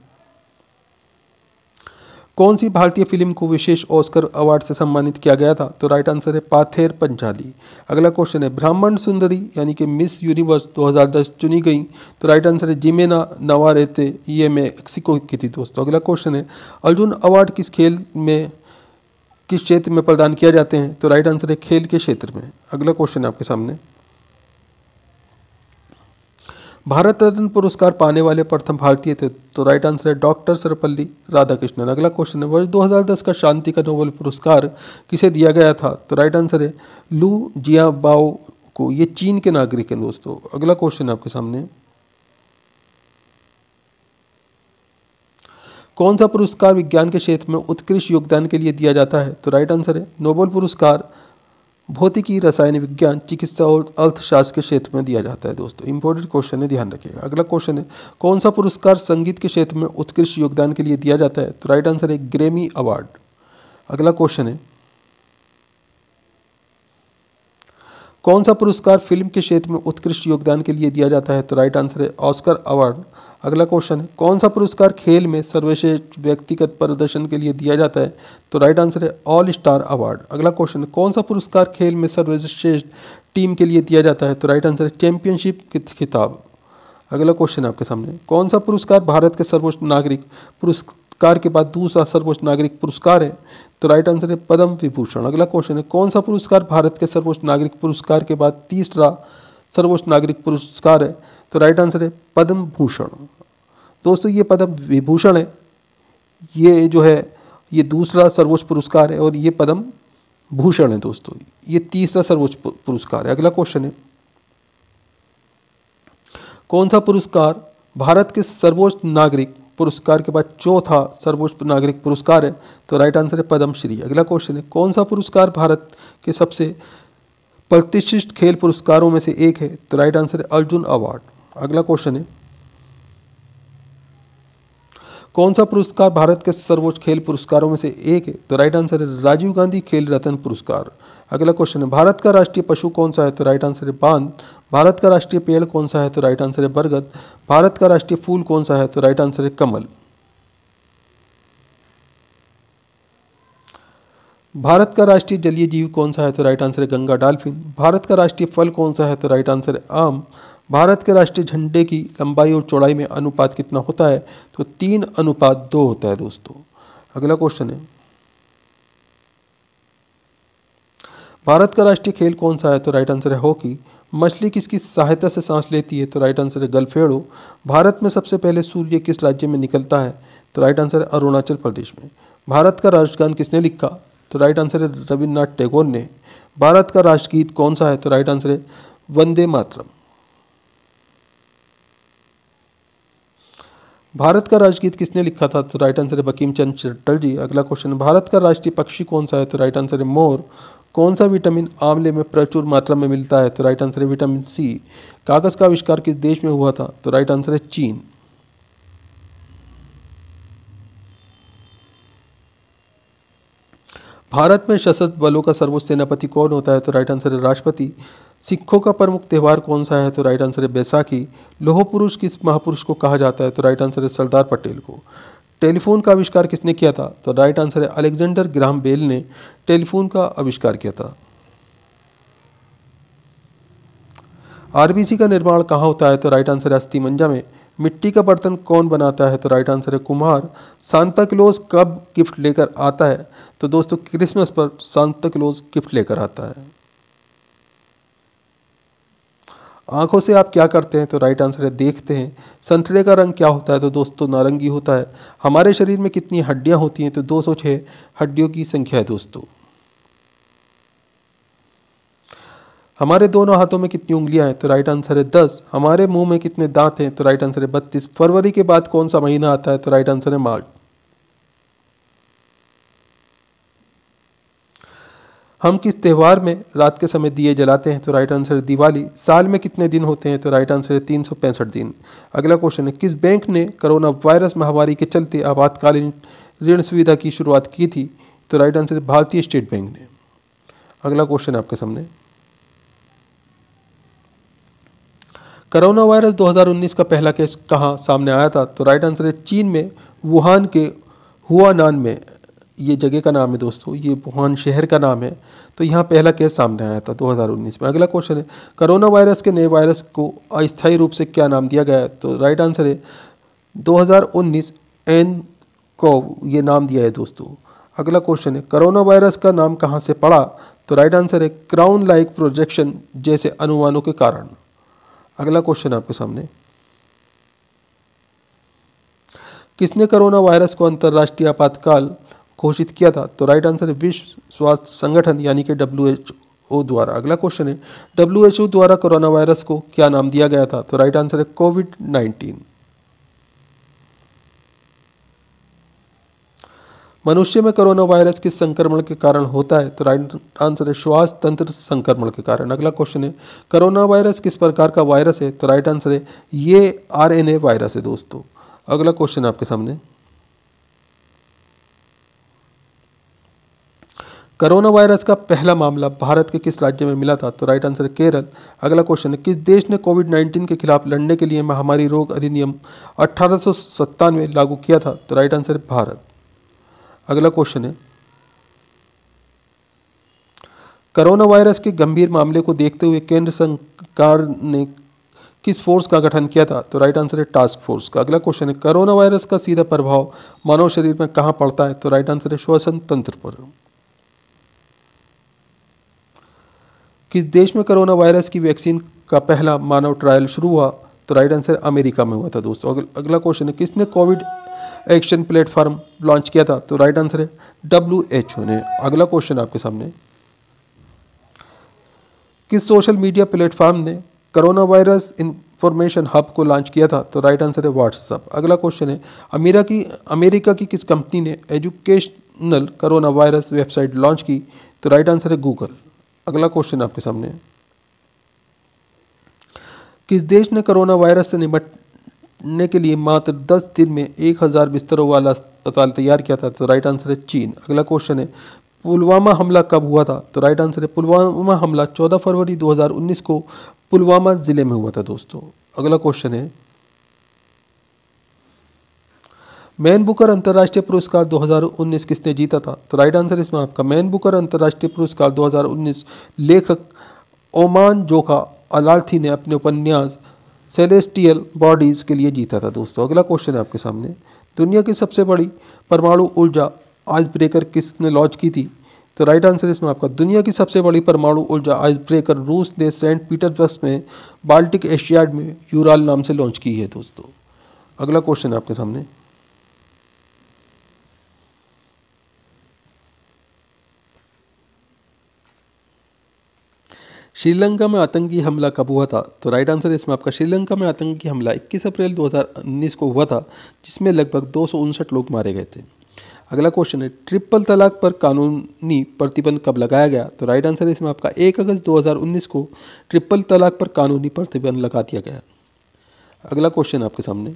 कौन सी भारतीय फिल्म को विशेष ऑस्कर अवार्ड से सम्मानित किया गया था? तो राइट आंसर है पाथेर पंचाली। अगला क्वेश्चन है, ब्राह्मण सुंदरी यानी कि मिस यूनिवर्स 2010 चुनी गई? तो राइट आंसर है जिमेना नवारेते, ये मेक्सिको की थी दोस्तों। अगला क्वेश्चन है, अर्जुन अवार्ड किस खेल में किस क्षेत्र में प्रदान किया जाते हैं? तो राइट आंसर है खेल के क्षेत्र में। अगला क्वेश्चन है आपके सामने, भारत रत्न पुरस्कार पाने वाले प्रथम भारतीय थे? तो राइट आंसर है डॉक्टर सर्वपल्ली राधाकृष्णन। अगला क्वेश्चन है, वर्ष 2010 का शांति का नोबेल पुरस्कार किसे दिया गया था? तो राइट आंसर है लू जियाबाओ को, ये चीन के नागरिक हैं दोस्तों। अगला क्वेश्चन है आपके सामने, कौन सा पुरस्कार विज्ञान के क्षेत्र में उत्कृष्ट योगदान के लिए दिया जाता है? तो राइट आंसर है नोबेल पुरस्कार भौतिकी, रसायन विज्ञान, चिकित्सा और अर्थशास्त्र के क्षेत्र में दिया जाता है दोस्तों। इंपॉर्टेंट क्वेश्चन है, ध्यान रखिएगा। अगला क्वेश्चन है, कौन सा पुरस्कार संगीत के क्षेत्र में उत्कृष्ट योगदान के लिए दिया जाता है? तो राइट आंसर है ग्रैमी अवार्ड। अगला क्वेश्चन है, कौन सा पुरस्कार फिल्म के क्षेत्र में उत्कृष्ट योगदान के लिए दिया जाता है? तो राइट आंसर है ऑस्कर अवार्ड। अगला क्वेश्चन है, कौन सा पुरस्कार खेल में सर्वश्रेष्ठ व्यक्तिगत प्रदर्शन के लिए दिया जाता है? तो राइट आंसर है ऑल स्टार अवार्ड। अगला क्वेश्चन है, कौन सा पुरस्कार खेल में सर्वश्रेष्ठ टीम के लिए दिया जाता है? तो राइट आंसर है चैंपियनशिप खिताब। अगला क्वेश्चन है आपके सामने, कौन सा पुरस्कार भारत के सर्वोच्च नागरिक पुरस्कार के बाद दूसरा सर्वोच्च नागरिक पुरस्कार है? तो राइट आंसर है पद्म विभूषण। अगला क्वेश्चन है, कौन सा पुरस्कार भारत के सर्वोच्च नागरिक पुरस्कार के बाद तीसरा सर्वोच्च नागरिक पुरस्कार है? तो राइट आंसर है पद्म भूषण। दोस्तों ये पद्म विभूषण है, ये जो है ये दूसरा सर्वोच्च पुरस्कार है, और ये पद्म भूषण है दोस्तों, ये तीसरा सर्वोच्च पुरस्कार है। अगला क्वेश्चन है, कौन सा पुरस्कार भारत के सर्वोच्च नागरिक पुरस्कार के बाद चौथा सर्वोच्च नागरिक पुरस्कार है? तो राइट आंसर है पद्म श्री। अगला क्वेश्चन है, कौन सा पुरस्कार भारत के सबसे प्रतिष्ठित खेल पुरस्कारों में से एक है? तो राइट आंसर है अर्जुन अवार्ड। अगला क्वेश्चन है, कौन सा पुरस्कार भारत के सर्वोच्च खेल पुरस्कारों में से एक है? तो राइट आंसर है राजीव गांधी खेल रत्न पुरस्कार। अगला क्वेश्चन है, भारत का राष्ट्रीय पशु कौन सा है? तो राइट आंसर है बांध। भारत का राष्ट्रीय पेड़ कौन सा है? तो राइट आंसर है बरगद। भारत का राष्ट्रीय फूल कौन सा है? तो राइट आंसर है कमल। भारत का राष्ट्रीय जलीय जीव कौन सा है? तो राइट आंसर है गंगा डॉल्फिन। भारत का राष्ट्रीय फल कौन सा है? तो राइट आंसर है आम। भारत के राष्ट्रीय झंडे की लंबाई और चौड़ाई में अनुपात कितना होता है? तो 3:2 होता है दोस्तों। अगला क्वेश्चन है, भारत का राष्ट्रीय खेल कौन सा है? तो राइट आंसर है हॉकी। मछली किसकी सहायता से सांस लेती है? तो राइट आंसर है गलफेड़ो। भारत में सबसे पहले सूर्य किस राज्य में निकलता है? तो राइट आंसर है अरुणाचल प्रदेश में। भारत का राष्ट्रगान किसने लिखा? तो राइट आंसर है रविन्द्रनाथ टैगोर ने। भारत का राष्ट्रगीत कौन सा है? तो राइट आंसर है वंदे मातरम। भारत का राष्ट्रगीत किसने लिखा था? तो राइट आंसर है बंकिम चंद्र चटर्जी। अगला क्वेश्चन, भारत का राष्ट्रीय पक्षी कौन सा है? तो राइट आंसर है मोर। कौन सा विटामिन आंवले में प्रचुर मात्रा में मिलता है? तो राइट आंसर है विटामिन सी। कागज का आविष्कार किस देश में हुआ था? तो राइट आंसर है चीन। भारत में सशस्त्र बलों का सर्वोच्च सेनापति कौन होता है? तो राइट आंसर है राष्ट्रपति। सिखों का प्रमुख त्यौहार कौन सा है? तो राइट आंसर है बैसाखी। लौह पुरुष किस महापुरुष को कहा जाता है? तो राइट आंसर है सरदार पटेल को। टेलीफोन का आविष्कार किसने किया था? तो राइट आंसर है अलेक्जेंडर ग्राहम बेल ने टेलीफोन का आविष्कार किया था। आरबीसी का निर्माण कहाँ होता है? तो राइट आंसर है अस्थिमज्जा में। मिट्टी का बर्तन कौन बनाता है? तो राइट आंसर है कुम्हार। सांता क्लॉज कब गिफ्ट लेकर आता है? तो दोस्तों क्रिसमस पर सांता क्लॉज गिफ्ट लेकर आता है। आंखों से आप क्या करते हैं? तो राइट आंसर है देखते हैं। संतरे का रंग क्या होता है? तो दोस्तों नारंगी होता है। हमारे शरीर में कितनी हड्डियां होती हैं? तो 206 हड्डियों की संख्या है दोस्तों। हमारे दोनों हाथों में कितनी उंगलियां हैं? तो राइट आंसर है 10। हमारे मुंह में कितने दांत हैं? तो राइट आंसर है 32। फरवरी के बाद कौन सा महीना आता है? तो राइट आंसर है मार्च। हम किस त्यौहार में रात के समय दिए जलाते हैं? तो राइट आंसर है दिवाली। साल में कितने दिन होते हैं? तो राइट आंसर है 365 दिन। अगला क्वेश्चन है, किस बैंक ने कोरोना वायरस महामारी के चलते आपातकालीन ऋण सुविधा की शुरुआत की थी? तो राइट आंसर है भारतीय स्टेट बैंक ने। अगला क्वेश्चन है आपके सामने, कोरोना वायरस 2019 का पहला केस कहाँ सामने आया था? तो राइट आंसर है चीन में वुहान के हुआनान में। ये जगह का नाम है दोस्तों, ये वुहान शहर का नाम है। तो यहाँ पहला केस सामने आया था 2019 में। अगला क्वेश्चन है, कोरोना वायरस के नए वायरस को अस्थायी रूप से क्या नाम दिया गया है? तो राइट आंसर है 2019 nCoV ये नाम दिया है दोस्तों। अगला क्वेश्चन है, कोरोना वायरस का नाम कहाँ से पड़ा? तो राइट आंसर है क्राउन लाइक प्रोजेक्शन जैसे अनुमानों के कारण। अगला क्वेश्चन आपके सामने, किसने कोरोना वायरस को अंतर्राष्ट्रीय आपातकाल घोषित किया था? तो राइट आंसर है विश्व स्वास्थ्य संगठन यानी कि WHO द्वारा। अगला क्वेश्चन है, WHO द्वारा कोरोना वायरस को क्या नाम दिया गया था? तो राइट आंसर है कोविड-19। मनुष्य में कोरोना वायरस किस संक्रमण के कारण होता है? तो राइट आंसर है श्वास तंत्र संक्रमण के कारण। अगला क्वेश्चन है, कोरोना वायरस किस प्रकार का वायरस है? तो राइट आंसर है ये RNA वायरस है दोस्तों। अगला क्वेश्चन आपके सामने, कोरोना वायरस का पहला मामला भारत के किस राज्य में मिला था? तो राइट आंसर है केरल। अगला क्वेश्चन है, किस देश ने कोविड-19 के खिलाफ लड़ने के लिए महामारी रोग अधिनियम 1897 लागू किया था? तो राइट आंसर है भारत। अगला क्वेश्चन है, कोरोना वायरस के गंभीर मामले को देखते हुए केंद्र सरकार ने किस फोर्स का गठन किया था? तो राइट आंसर है टास्क फोर्स का। अगला क्वेश्चन है, कोरोना वायरस का सीधा प्रभाव मानव शरीर में कहाँ पड़ता है? तो राइट आंसर है श्वसन तंत्र पर। किस देश में कोरोना वायरस की वैक्सीन का पहला मानव ट्रायल शुरू हुआ? तो राइट आंसर अमेरिका में हुआ था दोस्तों। अगला क्वेश्चन है, किसने कोविड एक्शन प्लेटफॉर्म लॉन्च किया था? तो राइट आंसर है WHO ने। अगला क्वेश्चन आपके सामने, किस सोशल मीडिया प्लेटफॉर्म ने कोरोना वायरस इंफॉर्मेशन हब को लॉन्च किया था? तो राइट आंसर है व्हाट्सअप। अगला क्वेश्चन है अमेरिका की किस कंपनी ने educational corona virus website launch की? तो राइट आंसर है गूगल। अगला क्वेश्चन आपके सामने है, किस देश ने कोरोना वायरस से निपटने के लिए मात्र 10 दिन में 1000 बिस्तरों वाला अस्पताल तैयार किया था? तो राइट आंसर है चीन। अगला क्वेश्चन है, पुलवामा हमला कब हुआ था? तो राइट आंसर है पुलवामा हमला 14 फरवरी 2019 को पुलवामा जिले में हुआ था दोस्तों। अगला क्वेश्चन है, मैन बुकर अंतर्राष्ट्रीय पुरस्कार 2019 किसने जीता था? तो राइट आंसर इसमें आपका मैन बुकर अंतर्राष्ट्रीय पुरस्कार 2019 लेखक ओमान जोखा अलार्थी ने अपने उपन्यास सेलेस्टियल बॉडीज के लिए जीता था दोस्तों। अगला क्वेश्चन है आपके सामने, दुनिया की सबसे बड़ी परमाणु ऊर्जा आइस ब्रेकर किसने लॉन्च की थी? तो राइट आंसर इसमें आपका दुनिया की सबसे बड़ी परमाणु ऊर्जा आइस ब्रेकर रूस ने सेंट पीटर्सबर्ग में बाल्टिक एशियाड में यूराल नाम से लॉन्च की है दोस्तों। अगला क्वेश्चन है आपके सामने, श्रीलंका में आतंकी हमला कब हुआ था? तो राइट आंसर इसमें आपका श्रीलंका में आतंकी हमला 21 अप्रैल 2019 को हुआ था, जिसमें लगभग 259 लोग मारे गए थे। अगला क्वेश्चन है, ट्रिपल तलाक पर कानूनी प्रतिबंध कब लगाया गया? तो राइट आंसर इसमें आपका 1 अगस्त 2019 को ट्रिपल तलाक पर कानूनी प्रतिबंध लगा दिया गया। अगला क्वेश्चन आपके सामने,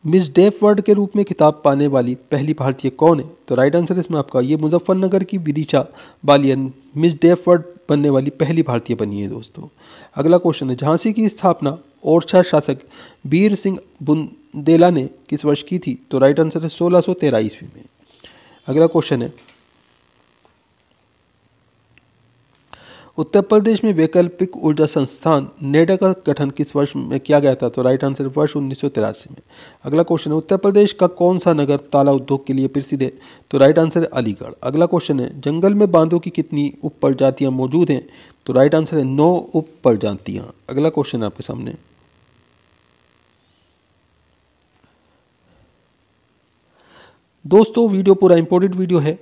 मिस डेफ वर्ल्ड के रूप में खिताब पाने वाली पहली भारतीय कौन है? तो राइट आंसर इसमें आपका ये मुजफ्फरनगर की Vidisha Baliyan miss deaf world बनने वाली पहली भारतीय बनी है दोस्तों। अगला क्वेश्चन है, झांसी की स्थापना ओरछा शासक बीर सिंह बुंदेला ने किस वर्ष की थी? तो राइट आंसर है 1613 ईस्वी में। अगला क्वेश्चन है, उत्तर प्रदेश में वैकल्पिक ऊर्जा संस्थान नेडा का गठन किस वर्ष में किया गया था? तो राइट आंसर वर्ष 1983 में। अगला क्वेश्चन है, उत्तर प्रदेश का कौन सा नगर ताला उद्योग के लिए प्रसिद्ध है? तो राइट आंसर है अलीगढ़। अगला क्वेश्चन है, जंगल में बांधों की कितनी उप प्रजातियां मौजूद हैं? तो राइट आंसर है 9 उप प्रजातियां। अगला क्वेश्चन है आपके सामने, दोस्तों वीडियो पूरा इंपॉर्टेंट वीडियो है,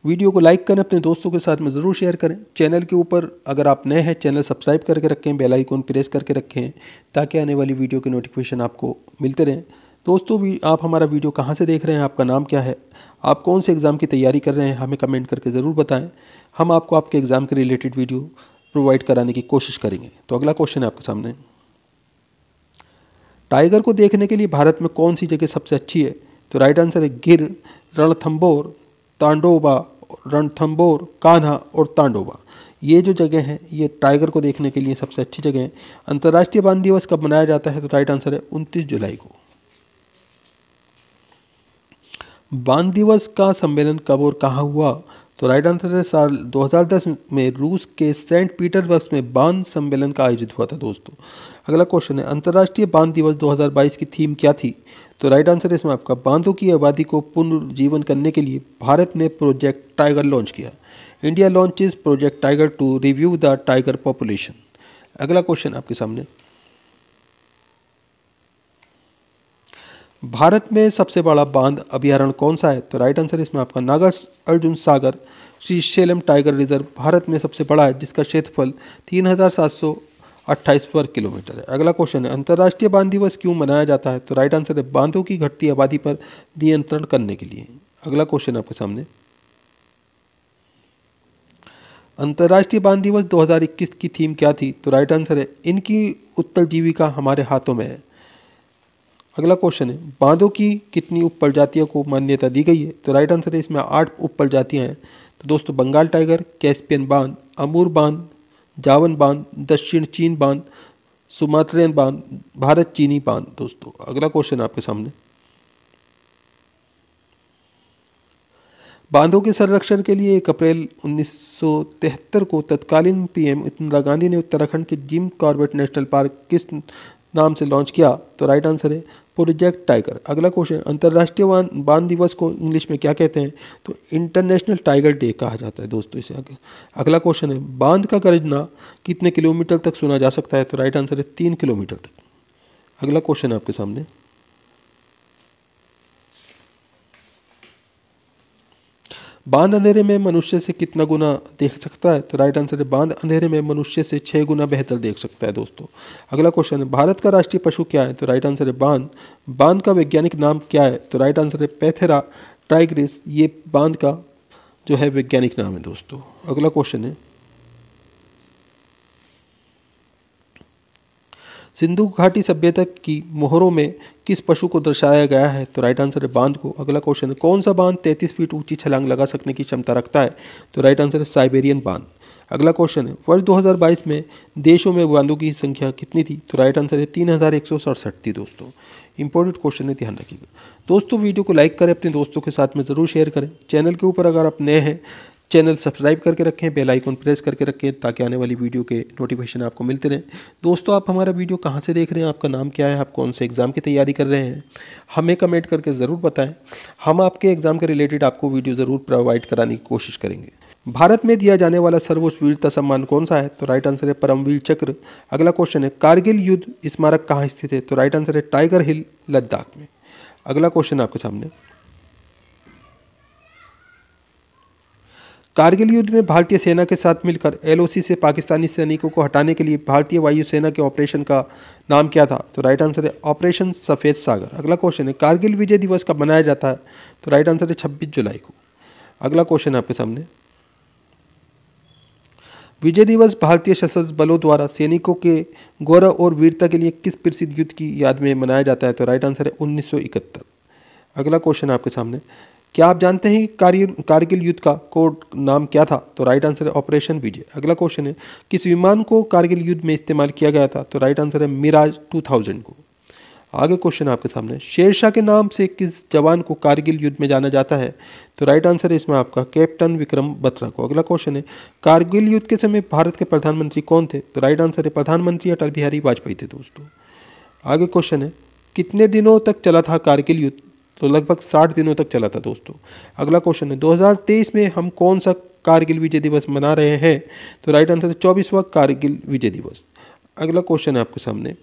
वीडियो को लाइक करें, अपने दोस्तों के साथ में ज़रूर शेयर करें। चैनल के ऊपर अगर आप नए हैं, चैनल सब्सक्राइब करके रखें, बेल आइकन प्रेस करके रखें, ताकि आने वाली वीडियो के नोटिफिकेशन आपको मिलते रहें। दोस्तों आप हमारा वीडियो कहाँ से देख रहे हैं, आपका नाम क्या है, आप कौन से एग्ज़ाम की तैयारी कर रहे हैं, हमें कमेंट करके ज़रूर बताएँ। हम आपको आपके एग्ज़ाम के रिलेटेड वीडियो प्रोवाइड कराने की कोशिश करेंगे। तो अगला क्वेश्चन है आपके सामने, टाइगर को देखने के लिए भारत में कौन सी जगह सबसे अच्छी है? तो राइट आंसर है गिर, रणथंबोर, तांडोबा, रणथंबोर, कान्हा और तांडोबा। ये जो जगह हैं ये टाइगर को देखने के लिए सबसे अच्छी जगह है। अंतर्राष्ट्रीय बांध दिवस कब मनाया जाता है? तो राइट आंसर है 29 जुलाई को। बांध दिवस का सम्मेलन कब और कहाँ हुआ? तो राइट आंसर है साल 2010 में रूस के सेंट पीटर्सबर्ग में बांध सम्मेलन का आयोजित हुआ था दोस्तों। अगला क्वेश्चन है, अंतर्राष्ट्रीय बांध दिवस 2022 की थीम क्या थी? तो राइट आंसर है इसमें आपका बांधों की आबादी को पुनर्जीवन करने के लिए भारत ने प्रोजेक्ट टाइगर लॉन्च किया। India launches project tiger to review the tiger population. अगला क्वेश्चन आपके सामने, भारत में सबसे बड़ा बांध अभयारण्य कौन सा है? तो राइट आंसर इसमें आपका नागार्जुन सागर श्रीशैलम टाइगर रिजर्व भारत में सबसे बड़ा है, जिसका क्षेत्रफल 3728 वर्ग किलोमीटर है। अगला क्वेश्चन है, अंतर्राष्ट्रीय बांध दिवस क्यों मनाया जाता है? तो राइट आंसर है बांधों की घटती आबादी पर नियंत्रण करने के लिए। अगला क्वेश्चन आपके सामने, अंतर्राष्ट्रीय बांध दिवस 2021 की थीम क्या थी? तो राइट आंसर है इनकी उत्तल जीविका हमारे हाथों में है। अगला क्वेश्चन है, बांधों की कितनी उप प्रजातियों को मान्यता दी गई है? तो राइट आंसर है इसमें 8 उप प्रजातियाँ हैं। तो दोस्तों बंगाल टाइगर, कैस्पियन बांध, अमूर बांध, जावन बांध, दक्षिण चीन बांध, सुमात्रेन बांध, भारत चीनी बांध दोस्तों। अगला क्वेश्चन आपके सामने, बांधों के संरक्षण के लिए 1 अप्रैल 1973 को तत्कालीन पीएम इंदिरा गांधी ने उत्तराखंड के जिम कॉर्बेट नेशनल पार्क किस नाम से लॉन्च किया? तो राइट आंसर है प्रोजेक्ट टाइगर। अगला क्वेश्चन, अंतर्राष्ट्रीय बांध दिवस को इंग्लिश में क्या कहते हैं? तो इंटरनेशनल टाइगर डे कहा जाता है दोस्तों इसे। अगला क्वेश्चन है, बांध का गरजना कितने किलोमीटर तक सुना जा सकता है? तो राइट आंसर है 3 किलोमीटर तक। अगला क्वेश्चन है आपके सामने, बांद अंधेरे में मनुष्य से कितना गुना देख सकता है? तो राइट आंसर है बांद अंधेरे में मनुष्य से 6 गुना बेहतर देख सकता है दोस्तों। अगला क्वेश्चन है भारत का राष्ट्रीय पशु क्या है? तो राइट आंसर है बांद। बांद का वैज्ञानिक नाम क्या है? तो राइट आंसर है पैंथेरा टाइग्रिस। ये बांद का जो है वैज्ञानिक नाम है दोस्तों। अगला क्वेश्चन है सिंधु घाटी सभ्यता की मोहरों में किस पशु को दर्शाया गया है? तो राइट आंसर है बांद को। अगला क्वेश्चन है कौन सा बांद 33 फीट ऊंची छलांग लगा सकने की क्षमता रखता है? तो राइट आंसर है साइबेरियन बांद। अगला क्वेश्चन है वर्ष 2022 में देशों में बांदों की संख्या कितनी थी? तो राइट आंसर है 3167 थी दोस्तों। इंपॉर्टेंट क्वेश्चन है, ध्यान रखिएगा दोस्तों। वीडियो को लाइक करें, अपने दोस्तों के साथ में ज़रूर शेयर करें। चैनल के ऊपर अगर आप नए हैं, चैनल सब्सक्राइब करके रखें, बेल आइकन प्रेस करके रखें ताकि आने वाली वीडियो के नोटिफिकेशन आपको मिलते रहें। दोस्तों आप हमारा वीडियो कहाँ से देख रहे हैं, आपका नाम क्या है, आप कौन से एग्ज़ाम की तैयारी कर रहे हैं, हमें कमेंट करके ज़रूर बताएं। हम आपके एग्ज़ाम के रिलेटेड आपको वीडियो ज़रूर प्रोवाइड कराने की कोशिश करेंगे। भारत में दिया जाने वाला सर्वोच्च वीरता सम्मान कौन सा है? तो राइट आंसर है परमवीर चक्र। अगला क्वेश्चन है कारगिल युद्ध स्मारक कहाँ स्थित है? तो राइट आंसर है टाइगर हिल, लद्दाख में। अगला क्वेश्चन आपके सामने कारगिल युद्ध में भारतीय सेना के साथ मिलकर एलओसी से पाकिस्तानी सैनिकों को हटाने के लिए भारतीय वायुसेना के ऑपरेशन का नाम क्या था? तो राइट आंसर है ऑपरेशन सफ़ेद सागर। अगला क्वेश्चन है कारगिल विजय दिवस कब मनाया जाता है? तो राइट आंसर है 26 जुलाई को। अगला क्वेश्चन है आपके सामने विजय दिवस भारतीय सशस्त्र बलों द्वारा सैनिकों के गौरव और वीरता के लिए किस प्रसिद्ध युद्ध की याद में मनाया जाता है? तो राइट आंसर है 1971। अगला क्वेश्चन आपके सामने क्या आप जानते हैं कि कारगिल युद्ध का कोड नाम क्या था? तो राइट आंसर है ऑपरेशन विजय। अगला क्वेश्चन है किस विमान को कारगिल युद्ध में इस्तेमाल किया गया था? तो राइट आंसर है मिराज 2000 को। आगे क्वेश्चन आपके सामने शेरशाह के नाम से किस जवान को कारगिल युद्ध में जाना जाता है? तो राइट आंसर है इसमें आपका कैप्टन विक्रम बत्रा को। अगला क्वेश्चन है कारगिल युद्ध के समय भारत के प्रधानमंत्री कौन थे? तो राइट आंसर है प्रधानमंत्री अटल बिहारी वाजपेयी थे दोस्तों। आगे क्वेश्चन है कितने दिनों तक चला था कारगिल युद्ध? तो लगभग 60 दिनों तक चला था दोस्तों। अगला क्वेश्चन है 2023 में हम कौन सा कारगिल विजय दिवस मना रहे हैं? तो राइट आंसर है 24वां कारगिल विजय दिवस। अगला क्वेश्चन है आपके सामने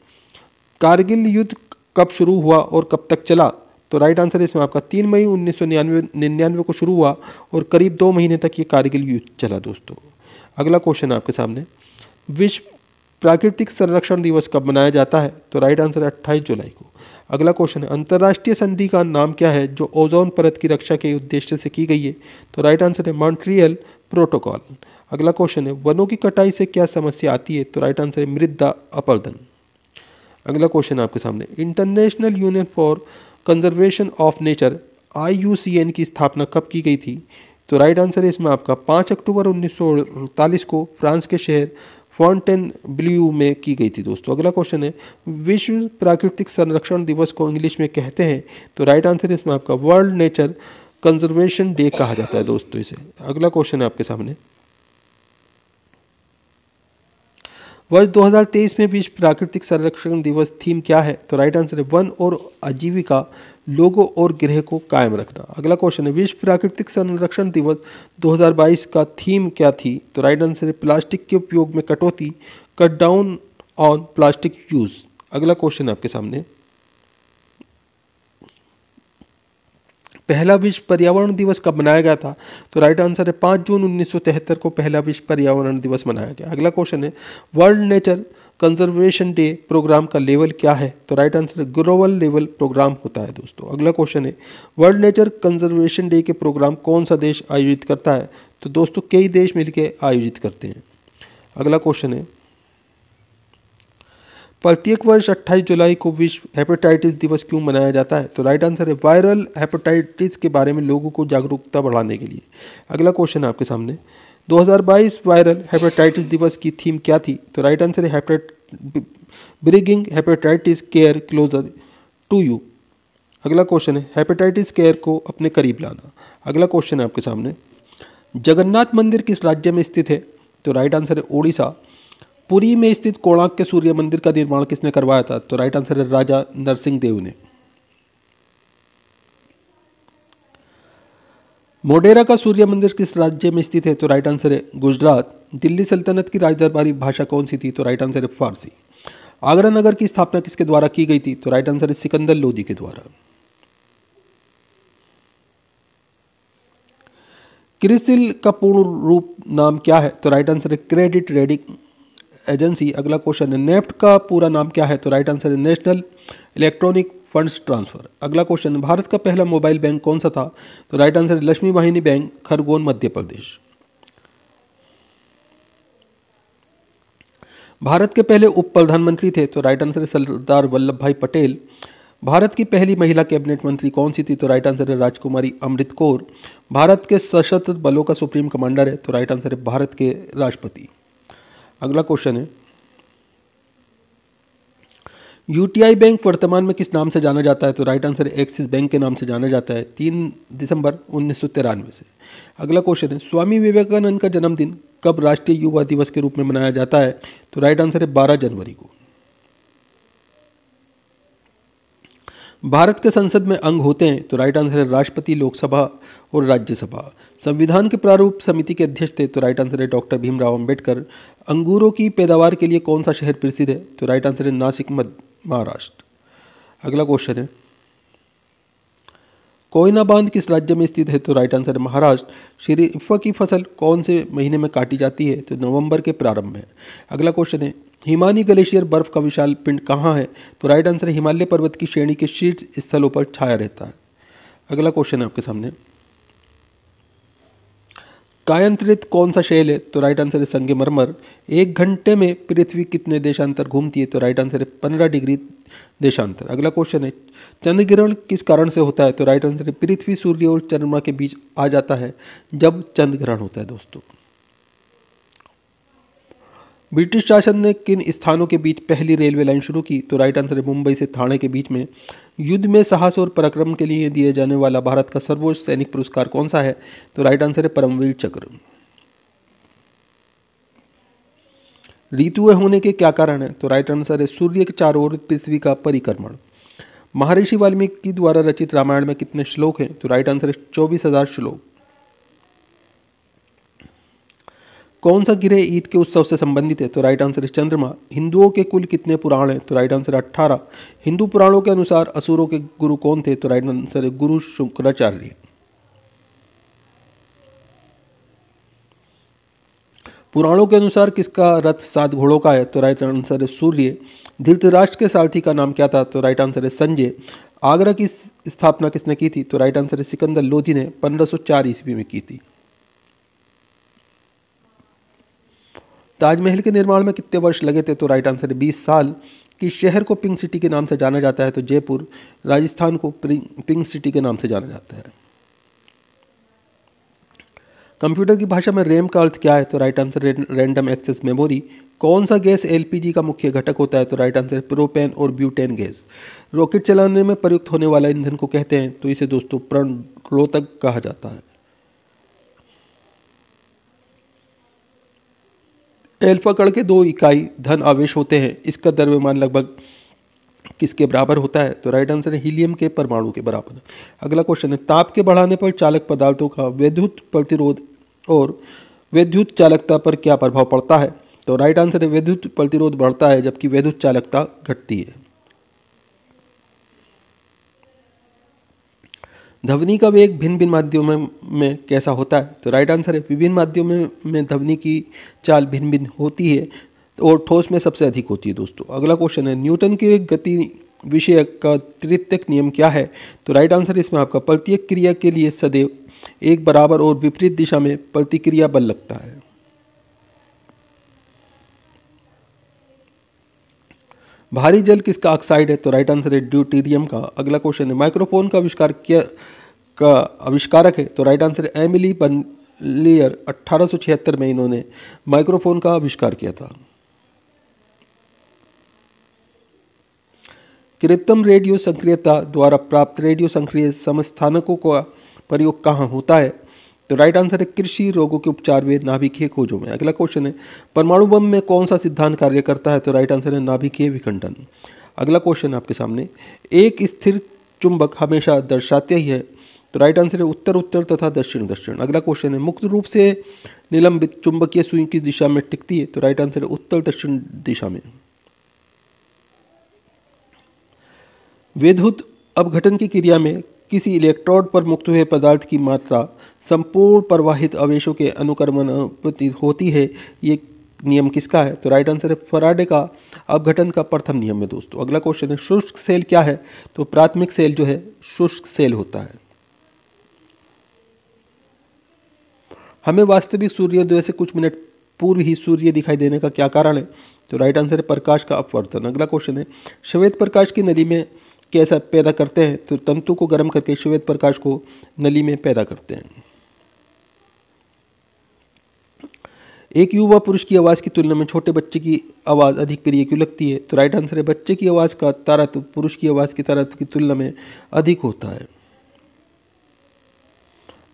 कारगिल युद्ध कब शुरू हुआ और कब तक चला? तो राइट आंसर है इसमें आपका 3 मई 1999 को शुरू हुआ और करीब 2 महीने तक ये कारगिल युद्ध चला दोस्तों। अगला क्वेश्चन है आपके सामने विश्व प्राकृतिक संरक्षण दिवस कब मनाया जाता है? तो राइट आंसर है 28 जुलाई को। अगला क्वेश्चन है अंतर्राष्ट्रीय संधि का नाम क्या है जो ओजोन परत की रक्षा के उद्देश्य से की गई है? तो राइट आंसर है मॉन्ट्रियल प्रोटोकॉल। अगला क्वेश्चन है वनों की कटाई से क्या समस्या आती है? तो राइट आंसर है मृदा अपरदन। अगला क्वेश्चन आपके सामने international union for conservation of nature IUCN की स्थापना कब की गई थी? तो राइट आंसर है इसमें आपका 5 अक्टूबर 1948 को फ्रांस के शहर फॉन्टेनब्लियू में की गई थी दोस्तों। अगला क्वेश्चन है विश्व प्राकृतिक संरक्षण दिवस को इंग्लिश में कहते हैं? तो राइट आंसर है इसमें आपका वर्ल्ड नेचर कंजर्वेशन डे कहा जाता है दोस्तों इसे। अगला क्वेश्चन है आपके सामने वर्ष 2023 में विश्व प्राकृतिक संरक्षण दिवस थीम क्या है? तो राइट आंसर है वन और आजीविका, लोगों और ग्रह को कायम रखना। अगला क्वेश्चन है विश्व प्राकृतिक संरक्षण दिवस 2022 का थीम क्या थी? तो राइट आंसर है प्लास्टिक के उपयोग में कटौती, cut down on plastic use. अगला क्वेश्चन आपके सामने पहला विश्व पर्यावरण दिवस कब मनाया गया था? तो राइट आंसर है 5 जून 1973 को पहला विश्व पर्यावरण दिवस मनाया गया। अगला क्वेश्चन है world nature conservation day program का लेवल क्या है? तो राइट आंसर है ग्लोबल लेवल प्रोग्राम होता है दोस्तों। अगला क्वेश्चन है वर्ल्ड नेचर कंजर्वेशन डे के प्रोग्राम कौन सा देश आयोजित करता है? तो दोस्तों कई देश मिलकर आयोजित करते हैं। अगला क्वेश्चन है प्रत्येक वर्ष 28 जुलाई को विश्व हेपेटाइटिस दिवस क्यों मनाया जाता है? तो राइट आंसर है वायरल हेपेटाइटिस के बारे में लोगों को जागरूकता बढ़ाने के लिए। अगला क्वेश्चन है आपके सामने 2022 वायरल हेपेटाइटिस दिवस की थीम क्या थी? तो राइट आंसर है bringing hepatitis care closer to you. अगला क्वेश्चन है हेपेटाइटिस केयर को अपने करीब लाना। अगला क्वेश्चन है आपके सामने जगन्नाथ मंदिर किस राज्य में स्थित है? तो राइट आंसर है ओडिशा। पुरी में स्थित कोणार्क के सूर्य मंदिर का निर्माण किसने करवाया था? तो राइट आंसर है राजा नरसिंह देव ने। मोढेरा का सूर्य मंदिर किस राज्य में स्थित है? तो राइट आंसर है गुजरात। दिल्ली सल्तनत की राजदरबारी भाषा कौन सी थी? तो राइट आंसर है फारसी। आगरा नगर की स्थापना किसके द्वारा की गई थी? तो राइट आंसर है सिकंदर लोदी के द्वारा। क्रिसिल का पूर्ण रूप नाम क्या है? तो राइट आंसर है क्रेडिट रेटिंग एजेंसी। अगला क्वेश्चन है नेफ्ट का पूरा नाम क्या है? तो राइट आंसर है नेशनल इलेक्ट्रॉनिक फंड्स ट्रांसफर। अगला क्वेश्चन है भारत का पहला मोबाइल बैंक कौन सा था? तो राइट आंसर है लक्ष्मी वाहिनी बैंक, खरगोन, मध्य प्रदेश। भारत के पहले उप प्रधानमंत्री थे? तो राइट आंसर है सरदार वल्लभ भाई पटेल। भारत की पहली महिला कैबिनेट मंत्री कौन सी थी? तो राइट आंसर है राजकुमारी अमृत कौर। भारत के सशस्त्र बलों का सुप्रीम कमांडर है? तो राइट आंसर है भारत के राष्ट्रपति। अगला क्वेश्चन है यूटीआई बैंक वर्तमान में किस नाम से जाना जाता है? तो राइट आंसर है एक्सिस बैंक के नाम से जाना जाता है 3 दिसंबर 1993 से। अगला क्वेश्चन है स्वामी विवेकानंद का जन्मदिन कब राष्ट्रीय युवा दिवस के रूप में मनाया जाता है? तो राइट आंसर है 12 जनवरी को। भारत के संसद में अंग होते हैं? तो राइट आंसर है राष्ट्रपति, लोकसभा और राज्यसभा। संविधान के प्रारूप समिति के अध्यक्ष थे? तो राइट आंसर है डॉक्टर भीमराव अंबेडकर। अंगूरों की पैदावार के लिए कौन सा शहर प्रसिद्ध है? तो राइट आंसर है नासिक, महाराष्ट्र। अगला क्वेश्चन है कोयना बांध किस राज्य में स्थित है? तो राइट आंसर है महाराष्ट्र। शरीफा की फसल कौन से महीने में काटी जाती है? तो नवंबर के प्रारंभ में। अगला क्वेश्चन है हिमानी ग्लेशियर बर्फ का विशाल पिंड कहाँ है? तो राइट आंसर है हिमालय पर्वत की श्रेणी के शीर्ष स्थलों पर छाया रहता है। अगला क्वेश्चन है आपके सामने कायांतरित कौन सा शैल है? तो राइट आंसर है संगमरमर। 1 घंटे में पृथ्वी कितने देशांतर घूमती है? तो राइट आंसर है 15 डिग्री देशांतर। अगला क्वेश्चन है चंद्र ग्रहण किस कारण से होता है? तो राइट आंसर है पृथ्वी, सूर्य और चंद्रमा के बीच आ जाता है जब चंद्र ग्रहण होता है दोस्तों। ब्रिटिश शासन ने किन स्थानों के बीच पहली रेलवे लाइन शुरू की? तो राइट आंसर है मुंबई से ठाणे के बीच में। युद्ध में साहस और पराक्रम के लिए दिए जाने वाला भारत का सर्वोच्च सैनिक पुरस्कार कौन सा है? तो राइट आंसर है परमवीर चक्र। ऋतुएं होने के क्या कारण है? तो राइट आंसर है सूर्य के चारों ओर पृथ्वी का परिक्रमण। महर्षि वाल्मीकि द्वारा रचित रामायण में कितने श्लोक हैं? तो राइट आंसर है 24,000 श्लोक। कौन सा ग्रह ईद के उत्सव से संबंधित है? तो राइट आंसर है चंद्रमा। हिंदुओं के कुल कितने पुराण हैं? तो राइट आंसर है 18। हिंदू पुराणों के अनुसार असुरों के गुरु कौन थे? तो राइट आंसर है गुरु शुक्राचार्य। पुराणों के अनुसार किसका रथ 7 घोड़ों का है? तो राइट आंसर है सूर्य। धृतराष्ट्र के सारथी का नाम क्या था? तो राइट आंसर है संजय। आगरा की स्थापना किसने की थी? तो राइट आंसर है सिकंदर लोधी ने 1504 ईस्वी में की थी। ताजमहल के निर्माण में कितने वर्ष लगे थे? तो राइट आंसर है 20 साल। किस शहर को पिंक सिटी के नाम से जाना जाता है? तो जयपुर। राजस्थान को पिंक सिटी के नाम से जाना जाता है। कंप्यूटर की भाषा में रैम का अर्थ क्या है? तो राइट आंसर है रैंडम एक्सेस मेमोरी। कौन सा गैस एलपीजी का मुख्य घटक होता है? तो राइट आंसर है प्रोपेन और ब्यूटेन गैस। रॉकेट चलाने में प्रयुक्त होने वाला ईंधन को कहते हैं? तो इसे दोस्तों प्रणोतक कहा जाता है। एल्फा कण के 2 इकाई धन आवेश होते हैं, इसका द्रव्यमान लगभग किसके बराबर होता है? तो राइट आंसर है हीलियम के परमाणु के बराबर। अगला क्वेश्चन है ताप के बढ़ाने पर चालक पदार्थों का विद्युत प्रतिरोध और विद्युत चालकता पर क्या प्रभाव पड़ता है? तो राइट आंसर है विद्युत प्रतिरोध बढ़ता है जबकि विद्युत चालकता घटती है। ध्वनि का वेग भिन्न भिन्न माध्यमों में कैसा होता है? तो राइट आंसर है विभिन्न माध्यमों में ध्वनि की चाल भिन्न भिन्न होती है और ठोस में सबसे अधिक होती है दोस्तों। अगला क्वेश्चन है न्यूटन के गति विषय का तृतीयक नियम क्या है? तो राइट आंसर इसमें आपका प्रत्येक क्रिया के लिए सदैव एक बराबर और विपरीत दिशा में प्रतिक्रिया बल लगता है। भारी जल किसका ऑक्साइड है? तो राइट आंसर है ड्यूटेरियम का। अगला क्वेश्चन है माइक्रोफोन का आविष्कारक है? तो राइट आंसर है एमिली बर्नलियर। 1876 में इन्होंने माइक्रोफोन का आविष्कार किया था। कृत्रिम रेडियो सक्रियता द्वारा प्राप्त रेडियो सक्रिय समस्थानकों का प्रयोग कहाँ होता है? तो राइट आंसर है कृषि, रोगों के उपचार व नाभिकीय खोजों में। अगला क्वेश्चन है परमाणु बम में कौन सा सिद्धांत कार्य करता है? तो राइट आंसर है नाभिकीय विखंडन। अगला क्वेश्चन आपके सामने एक स्थिर चुंबक हमेशा दर्शाते ही है? तो राइट आंसर है उत्तर उत्तर तथा दक्षिण दक्षिण। अगला क्वेश्चन है मुक्त रूप से निलंबित चुंबकीय सुई किस दिशा में टिकती है? तो राइट आंसर है उत्तर दक्षिण दिशा में। विद्युत अपघटन की क्रिया में किसी इलेक्ट्रोड पर मुक्त हुए पदार्थ की मात्रा संपूर्ण प्रवाहित आवेशों के अनुक्रमण होती है। ये नियम किसका है? तो राइट आंसर है फैराडे का अपघटन का प्रथम नियम है दोस्तों। अगला क्वेश्चन है शुष्क सेल क्या है? तो प्राथमिक सेल जो है शुष्क सेल होता है। हमें वास्तविक सूर्योदय से कुछ मिनट पूर्व ही सूर्य दिखाई देने का क्या कारण है? तो राइट आंसर है प्रकाश का अपवर्तन। अगला क्वेश्चन है श्वेत प्रकाश की नली में कैसा पैदा करते हैं? तो तंतु को गर्म करके श्वेत प्रकाश को नली में पैदा करते हैं। एक युवा पुरुष की आवाज़ की तुलना में छोटे बच्चे की आवाज़ अधिक प्रिय क्यों लगती है? तो राइट आंसर है बच्चे की आवाज़ का तारतम्य पुरुष की आवाज़ की तारतम्य की तुलना में अधिक होता है।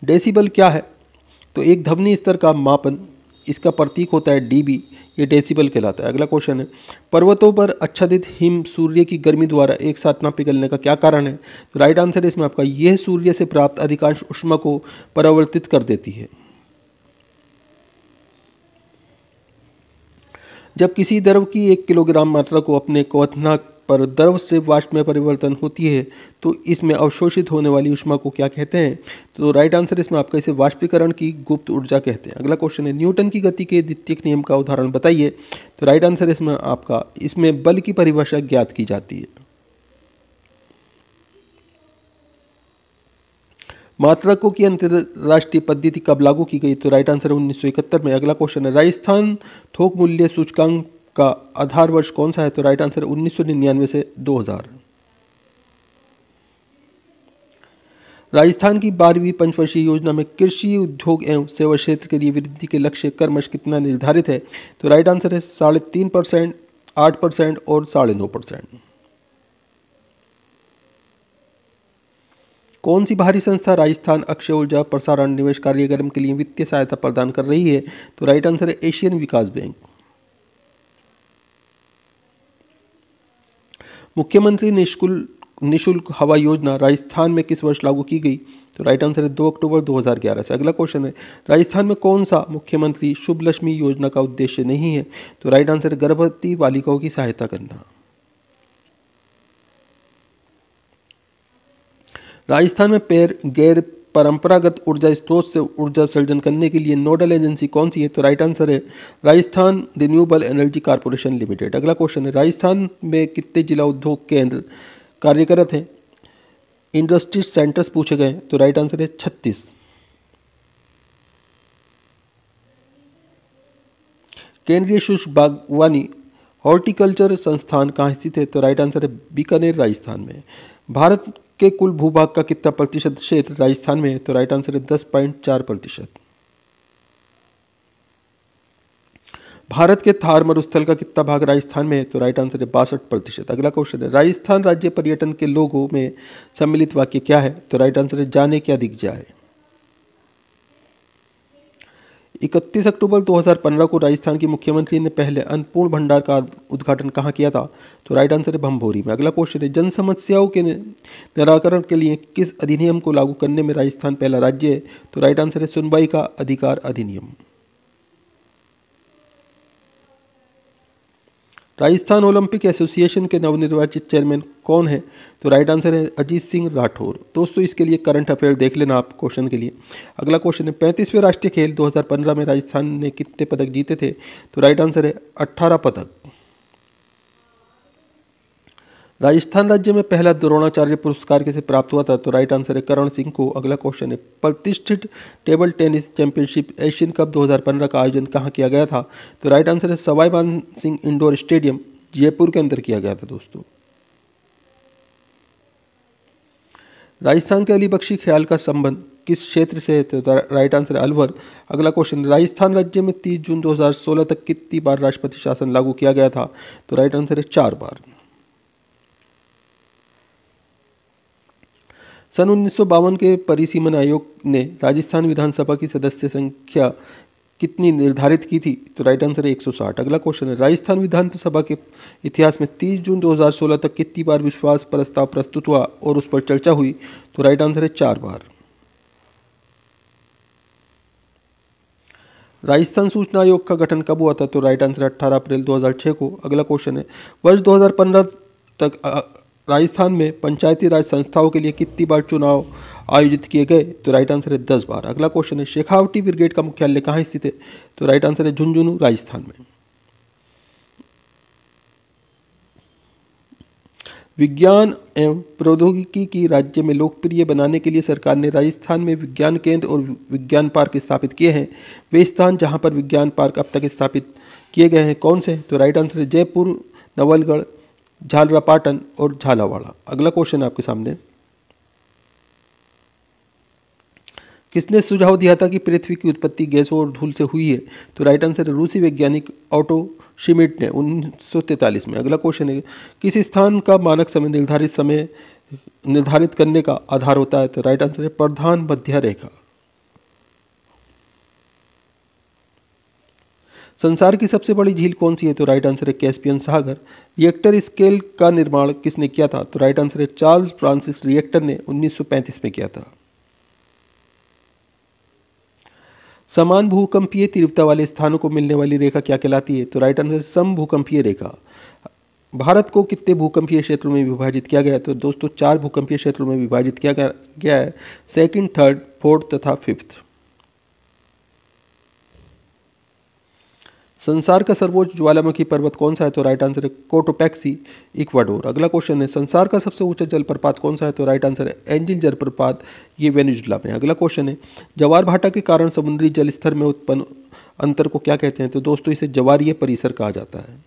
डेसिबल क्या है? तो एक ध्वनि स्तर का मापन, इसका प्रतीक होता है डीबी, ये डेसिबल कहलाता है। अगला क्वेश्चन है पर्वतों पर आच्छादित हिम सूर्य की गर्मी द्वारा एक साथ न पिघलने का क्या कारण है? तो राइट आंसर है इसमें आपका यह सूर्य से प्राप्त अधिकांश ऊष्मा को परावर्तित कर देती है। जब किसी द्रव की 1 किलोग्राम मात्रा को अपने क्वथनांक पर द्रव से वाष्प में परिवर्तन होती है तो इसमें अवशोषित होने वाली ऊष्मा को क्या कहते हैं? तो राइट आंसर इसमें आपका इसे वाष्पीकरण की गुप्त ऊर्जा कहते हैं। अगला क्वेश्चन है न्यूटन की गति के द्वितीयक नियम का उदाहरण बताइए। तो राइट आंसर इसमें आपका इसमें बल की परिभाषा ज्ञात की जाती है। मात्रकों की अंतर्राष्ट्रीय पद्धति कब लागू की गई? तो राइट आंसर है 1971 में। अगला क्वेश्चन है राजस्थान थोक मूल्य सूचकांक का आधार वर्ष कौन सा है? तो राइट आंसर है 1999 से 2000। राजस्थान की 12वीं पंचवर्षीय योजना में कृषि उद्योग एवं सेवा क्षेत्र के लिए वृद्धि के लक्ष्य क्रमश कितना निर्धारित है? तो राइट आंसर है 3.5%, 8% और 9.5%। कौन सी बाहरी संस्था राजस्थान अक्षय ऊर्जा प्रसारण निवेश कार्यक्रम के लिए वित्तीय सहायता प्रदान कर रही है? तो राइट आंसर है एशियन विकास बैंक। मुख्यमंत्री निशुल्क हवा योजना राजस्थान में किस वर्ष लागू की गई? तो राइट आंसर है 2 अक्टूबर 2011 से। अगला क्वेश्चन है राजस्थान में कौन सा मुख्यमंत्री शुभ लक्ष्मी योजना का उद्देश्य नहीं है? तो राइट आंसर है गर्भवती बालिकाओं की सहायता करना। राजस्थान में गैर परंपरागत ऊर्जा स्रोत से ऊर्जा सृजन करने के लिए नोडल एजेंसी कौन सी है? तो राइट आंसर है Rajasthan renewable energy corporation limited. अगला क्वेश्चन है राजस्थान में कितने जिला उद्योग केंद्र कार्यरत हैं? इंडस्ट्री सेंटर्स पूछे गए। तो राइट आंसर है 36। केंद्रीय शुष्क बागवानी हॉर्टिकल्चर संस्थान कहाँ स्थित है? तो राइट आंसर है बीकानेर राजस्थान में। भारत के कुल भूभाग का कितना प्रतिशत क्षेत्र राजस्थान में है? तो राइट आंसर है 10.4%। भारत के थार मरुस्थल का कितना भाग राजस्थान में है? तो राइट आंसर है 62%। अगला क्वेश्चन है राजस्थान राज्य पर्यटन के लोगों में सम्मिलित वाक्य क्या है? तो राइट आंसर है जाने क्या दिख जाए। 31 अक्टूबर 2015 को राजस्थान के मुख्यमंत्री ने पहले अन्नपूर्ण भंडार का उद्घाटन कहाँ किया था? तो राइट आंसर है भंभोरी में। अगला क्वेश्चन है जन समस्याओं के निराकरण के लिए किस अधिनियम को लागू करने में राजस्थान पहला राज्य है? तो राइट आंसर है सुनवाई का अधिकार अधिनियम। राजस्थान ओलंपिक एसोसिएशन के नवनिर्वाचित चेयरमैन कौन है? तो राइट आंसर है अजीत सिंह राठौर। दोस्तों इसके लिए करंट अफेयर देख लेना आप क्वेश्चन के लिए। अगला क्वेश्चन है 35वें राष्ट्रीय खेल 2015 में राजस्थान ने कितने पदक जीते थे? तो राइट आंसर है 18 पदक। राजस्थान राज्य में पहला द्रोणाचार्य पुरस्कार किसे प्राप्त हुआ था? तो राइट आंसर है करण सिंह को। अगला क्वेश्चन है प्रतिष्ठित table tennis championship Asian cup 2015 का आयोजन कहाँ किया गया था? तो राइट आंसर है सवाई मान सिंह इंडोर स्टेडियम जयपुर के अंदर किया गया था दोस्तों। राजस्थान के अली बख्शी ख्याल का संबंध किस क्षेत्र से है? तो राइट आंसर है अलवर। अगला क्वेश्चन राजस्थान राज्य में 30 जून 2016 तक कितनी बार राष्ट्रपति शासन लागू किया गया था? तो राइट आंसर है 4 बार। सन 1952 के परिसीमन आयोग ने राजस्थान विधानसभा की सदस्य संख्या कितनी निर्धारित की थी? तो राइट आंसर है 160। अगला क्वेश्चन है राजस्थान विधानसभा के इतिहास में 30 जून 2016 तक कितनी बार विश्वास प्रस्ताव प्रस्तुत हुआ और उस पर चर्चा हुई? तो राइट आंसर है 4 बार। राजस्थान सूचना आयोग का गठन कब हुआ था? तो राइट आंसर 18 अप्रैल 2006 को। अगला क्वेश्चन है वर्ष 2015 तक राजस्थान में पंचायती राज संस्थाओं के लिए कितनी बार चुनाव आयोजित किए गए? तो राइट आंसर है 10 बार। अगला क्वेश्चन है शेखावटी ब्रिगेड का मुख्यालय कहाँ स्थित है? तो राइट आंसर है झुंझुनू राजस्थान में। विज्ञान एवं प्रौद्योगिकी की राज्य में लोकप्रिय बनाने के लिए सरकार ने राजस्थान में विज्ञान केंद्र और विज्ञान पार्क स्थापित किए हैं। वे स्थान जहां पर विज्ञान पार्क अब तक स्थापित किए गए हैं कौन से? तो राइट आंसर है जयपुर, नवलगढ़, झालरापाटन और झालावाड़। अगला क्वेश्चन है आपके सामने, किसने सुझाव दिया था कि पृथ्वी की उत्पत्ति गैसों और धूल से हुई है? तो राइट आंसर है रूसी वैज्ञानिक ऑटो शिमिट ने 1943 में। अगला क्वेश्चन है किस स्थान का मानक समय निर्धारित करने का आधार होता है? तो राइट आंसर है प्रधान मध्य रेखा। संसार की सबसे बड़ी झील कौन सी है? तो राइट आंसर है कैस्पियन सागर। रिएक्टर स्केल का निर्माण किसने किया था? तो राइट आंसर है चार्ल्स फ्रांसिस रिएक्टर ने 1935 में किया था। समान भूकंपीय तीव्रता वाले स्थानों को मिलने वाली रेखा क्या कहलाती है? तो राइट आंसर समभूकंपीय रेखा। भारत को कितने भूकंपीय क्षेत्रों में विभाजित किया गया है? तो दोस्तों 4 भूकंपीय क्षेत्रों में विभाजित किया गया है, 2nd, 3rd, 4th तथा 5th। संसार का सर्वोच्च ज्वालामुखी पर्वत कौन सा है? तो राइट आंसर है कोटोपैक्सी, इक्वाडोर। अगला क्वेश्चन है संसार का सबसे ऊंचा जलप्रपात कौन सा है? तो राइट आंसर है एंजिल जलप्रपात, ये वेनेजुला में। अगला क्वेश्चन है ज्वार भाटा के कारण समुद्री जल स्तर में उत्पन्न अंतर को क्या कहते हैं? तो दोस्तों इसे ज्वारीय परिसर कहा जाता है।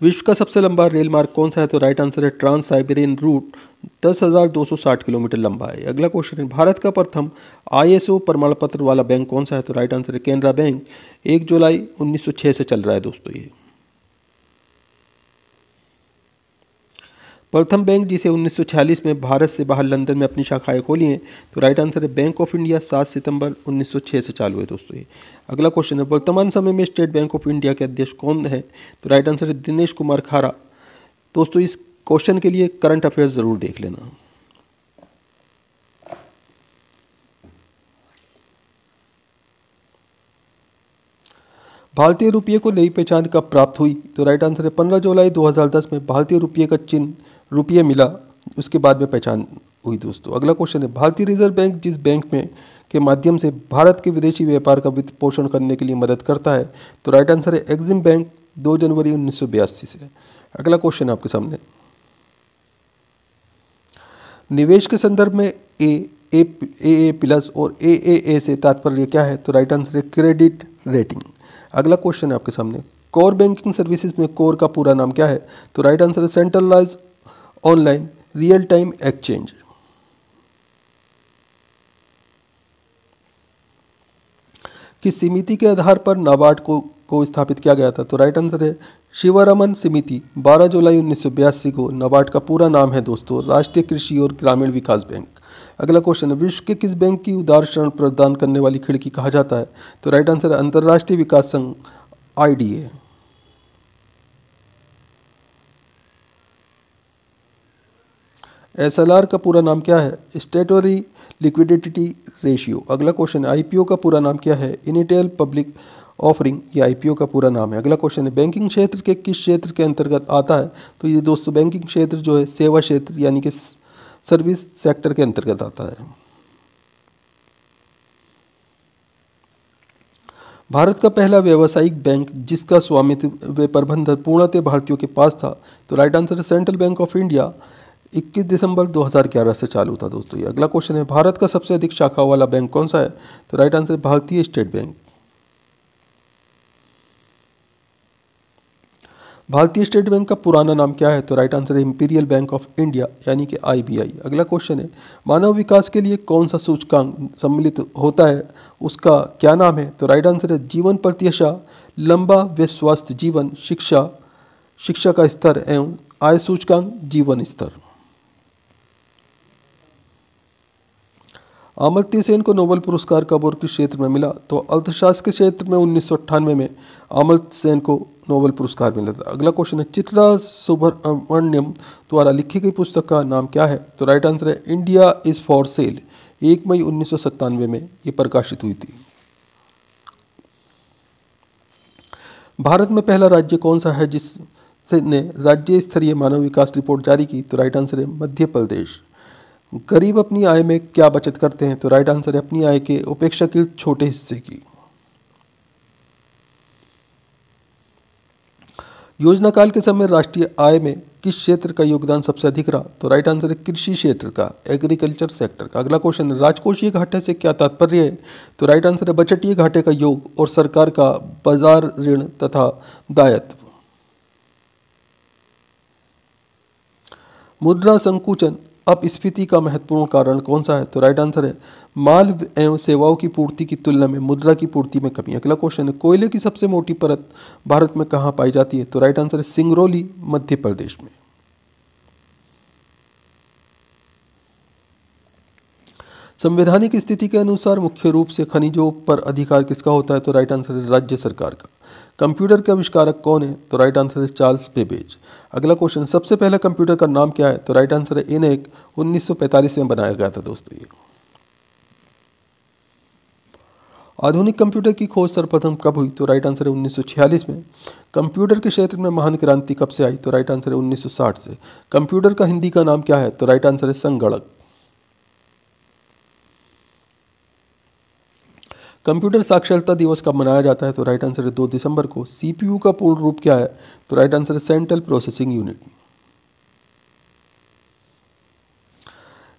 विश्व का सबसे लंबा रेल मार्ग कौन सा है? तो राइट आंसर है ट्रांस साइबेरियन रूट, 10,260 किलोमीटर लंबा है। अगला क्वेश्चन है भारत का प्रथम ISO प्रमाण पत्र वाला बैंक कौन सा है? तो राइट आंसर है केनरा बैंक, 1 जुलाई 1906 से चल रहा है दोस्तों ये। प्रथम बैंक जिसे 1946 में भारत से बाहर लंदन में अपनी शाखाएं खोली हैं, तो राइट आंसर है बैंक ऑफ इंडिया, 7 सितंबर 1906 से चालू है दोस्तों ये। अगला क्वेश्चन है वर्तमान समय में स्टेट बैंक ऑफ इंडिया के अध्यक्ष कौन है? तो राइट आंसर है दिनेश कुमार खारा। दोस्तों इस क्वेश्चन के लिए करंट अफेयर्स जरूर देख लेना। भारतीय रुपये को नई पहचान कब प्राप्त हुई? तो राइट आंसर है 15 जुलाई 2010 में भारतीय रुपये का चिन्ह रुपये मिला, उसके बाद में पहचान हुई दोस्तों। अगला क्वेश्चन है भारतीय रिजर्व बैंक जिस बैंक में के माध्यम से भारत के विदेशी व्यापार का वित्त पोषण करने के लिए मदद करता है, तो राइट आंसर है एक्सिम बैंक, 2 जनवरी 1982 से। अगला क्वेश्चन है आपके सामने, निवेश के संदर्भ में AA प्लस और AAA से तात्पर्य क्या है? तो राइट आंसर है क्रेडिट रेटिंग। अगला क्वेश्चन है आपके सामने, कोर बैंकिंग सर्विसेज में कोर का पूरा नाम क्या है? तो राइट आंसर है centralised online real time exchange. किस समिति के आधार पर नाबार्ड को स्थापित किया गया था? तो राइट आंसर है शिवरमन समिति, 12 जुलाई 1982 को। नाबार्ड का पूरा नाम है दोस्तों राष्ट्रीय कृषि और ग्रामीण विकास बैंक। अगला क्वेश्चन है विश्व के किस बैंक की उदार ऋण प्रदान करने वाली खिड़की कहा जाता है? तो राइट आंसर है अंतर्राष्ट्रीय विकास संघ, IDA। SLR का पूरा नाम क्या है? स्टेटोरी लिक्विडिटी रेशियो। अगला क्वेश्चन है IPO का पूरा नाम क्या है? इनिशियल पब्लिक ऑफरिंग, ये IPO का पूरा नाम है। अगला क्वेश्चन है बैंकिंग क्षेत्र के किस क्षेत्र के अंतर्गत आता है? तो ये दोस्तों बैंकिंग क्षेत्र जो है सेवा क्षेत्र यानी कि सर्विस सेक्टर के अंतर्गत आता है। भारत का पहला व्यावसायिक बैंक जिसका स्वामित्व व प्रबंधन पूर्णतः भारतीयों के पास था, तो राइट आंसर है सेंट्रल बैंक ऑफ इंडिया, 21 दिसंबर 2011 से चालू था दोस्तों ये। अगला क्वेश्चन है भारत का सबसे अधिक शाखा वाला बैंक कौन सा है? तो राइट आंसर भारतीय स्टेट बैंक। भारतीय स्टेट बैंक का पुराना नाम क्या है? तो राइट आंसर है इंपीरियल बैंक ऑफ इंडिया यानी कि IBI। अगला क्वेश्चन है मानव विकास के लिए कौन सा सूचकांक सम्मिलित होता है, उसका क्या नाम है? तो राइट आंसर है जीवन प्रत्याशा, लंबा व स्वस्थ जीवन, शिक्षा का स्तर एवं आय सूचकांक, जीवन स्तर। अमर्त्य सेन को नोबेल पुरस्कार कब और किस क्षेत्र में मिला? तो अर्थशास्त्र के क्षेत्र में 1998 में अमर्त्य सेन को नोबेल पुरस्कार मिला था। अगला क्वेश्चन है चित्रा सुब्रमण्यम द्वारा लिखी गई पुस्तक का नाम क्या है? तो राइट आंसर है इंडिया इज फॉर सेल, 1 मई 1997 में ये प्रकाशित हुई थी। भारत में पहला राज्य कौन सा है ने राज्य स्तरीय मानव विकास रिपोर्ट जारी की? तो राइट आंसर है मध्य प्रदेश। गरीब अपनी आय में क्या बचत करते हैं? तो राइट आंसर है अपनी आय के अपेक्षाकृत छोटे हिस्से की। योजना काल के समय राष्ट्रीय आय में किस क्षेत्र का योगदान सबसे अधिक रहा? तो राइट आंसर है कृषि क्षेत्र का, एग्रीकल्चर सेक्टर का। अगला क्वेश्चन है राजकोषीय घाटे से क्या तात्पर्य है? तो राइट आंसर है बजटीय घाटे का योग और सरकार का बाजार ऋण तथा दायित्व। मुद्रा संकुचन अपस्फीति का महत्वपूर्ण कारण कौन सा है? तो राइट आंसर है माल एवं सेवाओं की पूर्ति की तुलना में मुद्रा की पूर्ति में कमी। अगला क्वेश्चन है कोयले की सबसे मोटी परत भारत में कहाँ पाई जाती है? तो राइट आंसर है सिंगरौली, मध्य प्रदेश में। संवैधानिक स्थिति के अनुसार मुख्य रूप से खनिजों पर अधिकार किसका होता है? तो राइट आंसर है राज्य सरकार का। कंप्यूटर के आविष्कारक कौन है? तो राइट आंसर है चार्ल्स बेबेज। अगला क्वेश्चन सबसे पहला कंप्यूटर का नाम क्या है? तो राइट आंसर है ENIAC, 1945 में बनाया गया था दोस्तों ये। आधुनिक कंप्यूटर की खोज सर्वप्रथम कब हुई? तो राइट आंसर है 1946 में। कंप्यूटर के क्षेत्र में महान क्रांति कब से आई? तो राइट आंसर है 1960 से। कंप्यूटर का हिंदी का नाम क्या है? तो राइट आंसर है संगणक। कंप्यूटर साक्षरता दिवस कब मनाया जाता है? तो राइट आंसर है 2 दिसंबर को। CPU का पूर्ण रूप क्या है? तो राइट आंसर है सेंट्रल प्रोसेसिंग यूनिट।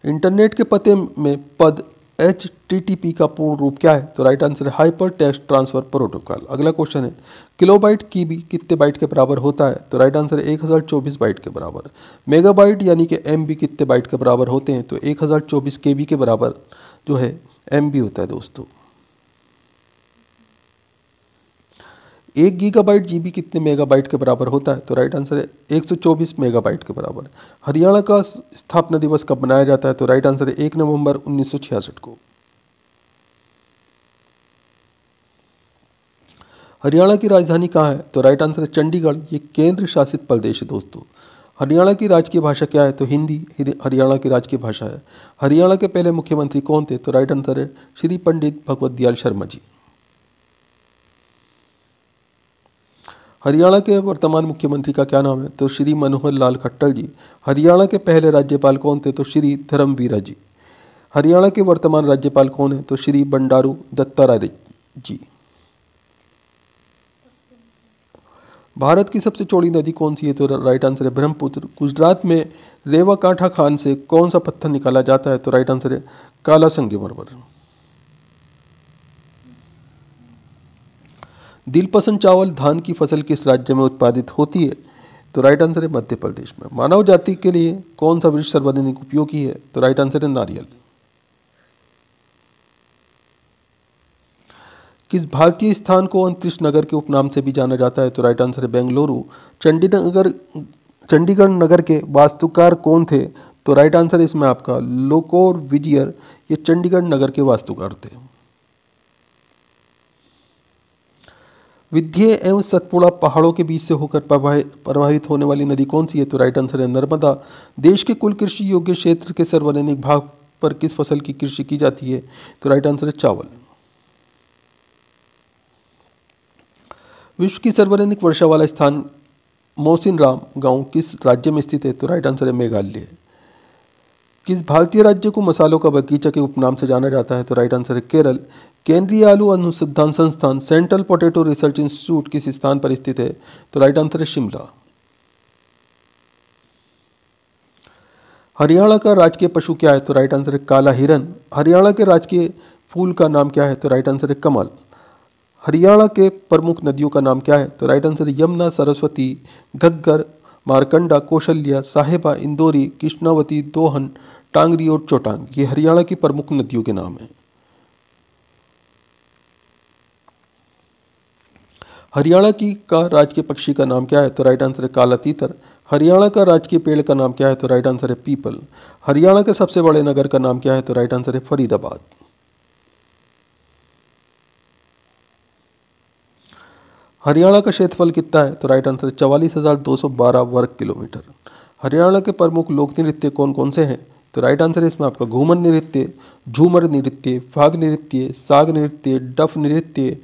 इंटरनेट के पते में पद HTTP का पूर्ण रूप क्या है? तो राइट आंसर है हाइपर टेक्स्ट ट्रांसफर प्रोटोकॉल। अगला क्वेश्चन है किलोबाइट KB कितने बाइट के बराबर होता है? तो राइट आंसर है 1024 बाइट के बराबर। मेगाबाइट यानी कि MB कितने बाइट के बराबर होते हैं? तो 1024 KB के बराबर जो है MB होता है दोस्तों। 1 गीगाबाइट GB कितने मेगाबाइट के बराबर होता है? तो राइट आंसर है 124 मेगाबाइट के बराबर। हरियाणा का स्थापना दिवस कब मनाया जाता है? तो राइट आंसर है 1 नवंबर 1966 को। हरियाणा की राजधानी कहाँ है? तो राइट आंसर है चंडीगढ़। ये केंद्र शासित प्रदेश है दोस्तों। हरियाणा की राजकीय भाषा क्या है? तो हिंदी हरियाणा की राजकीय भाषा है। हरियाणा के पहले मुख्यमंत्री कौन थे? तो राइट आंसर है श्री पंडित भगवत दयाल शर्मा जी। हरियाणा के वर्तमान मुख्यमंत्री का क्या नाम है? तो श्री मनोहर लाल खट्टर जी। हरियाणा के पहले राज्यपाल कौन थे? तो श्री धर्मवीरा जी। हरियाणा के वर्तमान राज्यपाल कौन है? तो श्री बंडारू दत्तात्रेय जी। भारत की सबसे चौड़ी नदी कौन सी है? तो राइट आंसर है ब्रह्मपुत्र। गुजरात में रेवाकांठा खान से कौन सा पत्थर निकाला जाता है? तो राइट आंसर है काला संगमरमर। दिलपसंद चावल धान की फसल किस राज्य में उत्पादित होती है? तो राइट आंसर है मध्य प्रदेश में। मानव जाति के लिए कौन सा वृक्ष सर्वाधिक उपयोगी है? तो राइट आंसर है नारियल। किस भारतीय स्थान को अंतरिक्ष नगर के उपनाम से भी जाना जाता है? तो राइट आंसर है बेंगलुरु। चंडीगढ़ नगर के वास्तुकार कौन थे? तो राइट आंसर है इसमें आपका लोकोर विजियर। ये चंडीगढ़ नगर के वास्तुकार थे। विंध्य एवं सतपुड़ा पहाड़ों के बीच से होकर प्रवाहित होने वाली नदी कौन सी है? तो राइट आंसर है नर्मदा। देश के कुल कृषि योग्य क्षेत्र के सर्वाधिक भाग पर किस फसल की कृषि की जाती है? तो राइट आंसर है चावल। विश्व की सर्वाधिक वर्षा वाला स्थान मौसिनराम गांव किस राज्य में स्थित है? तो राइट आंसर है मेघालय। किस भारतीय राज्य को मसालों का बगीचा के उपनाम से जाना जाता है? तो राइट आंसर है केरल। केंद्रीय आलू अनुसंधान संस्थान सेंट्रल पोटैटो रिसर्च इंस्टीट्यूट किस स्थान पर स्थित है? तो राइट आंसर है शिमला। हरियाणा का राजकीय पशु क्या है? तो राइट आंसर है काला हिरन। हरियाणा के राजकीय फूल का नाम क्या है? तो राइट आंसर है कमल। हरियाणा के प्रमुख नदियों का नाम क्या है? तो राइट आंसर है यमुना, सरस्वती, घग्गर, मारकंडा, कौशल्या, साहिबा, इंदौरी, कृष्णावती, दोहन, टांगरी और चौटांग। ये हरियाणा की प्रमुख नदियों के नाम हैं। हरियाणा का राजकीय पक्षी का नाम क्या है? तो राइट आंसर है काला तीतर। हरियाणा का राजकीय पेड़ का नाम क्या है? तो राइट आंसर है पीपल। हरियाणा के सबसे बड़े नगर का नाम क्या है? तो राइट आंसर है फरीदाबाद। हरियाणा का क्षेत्रफल कितना है? तो राइट आंसर है 44,212 वर्ग किलोमीटर। हरियाणा के प्रमुख लोक नृत्य कौन कौन से हैं? तो राइट आंसर है इसमें आपका घूमर नृत्य, झूमर नृत्य, फाग नृत्य, साग नृत्य, डफ नृत्य,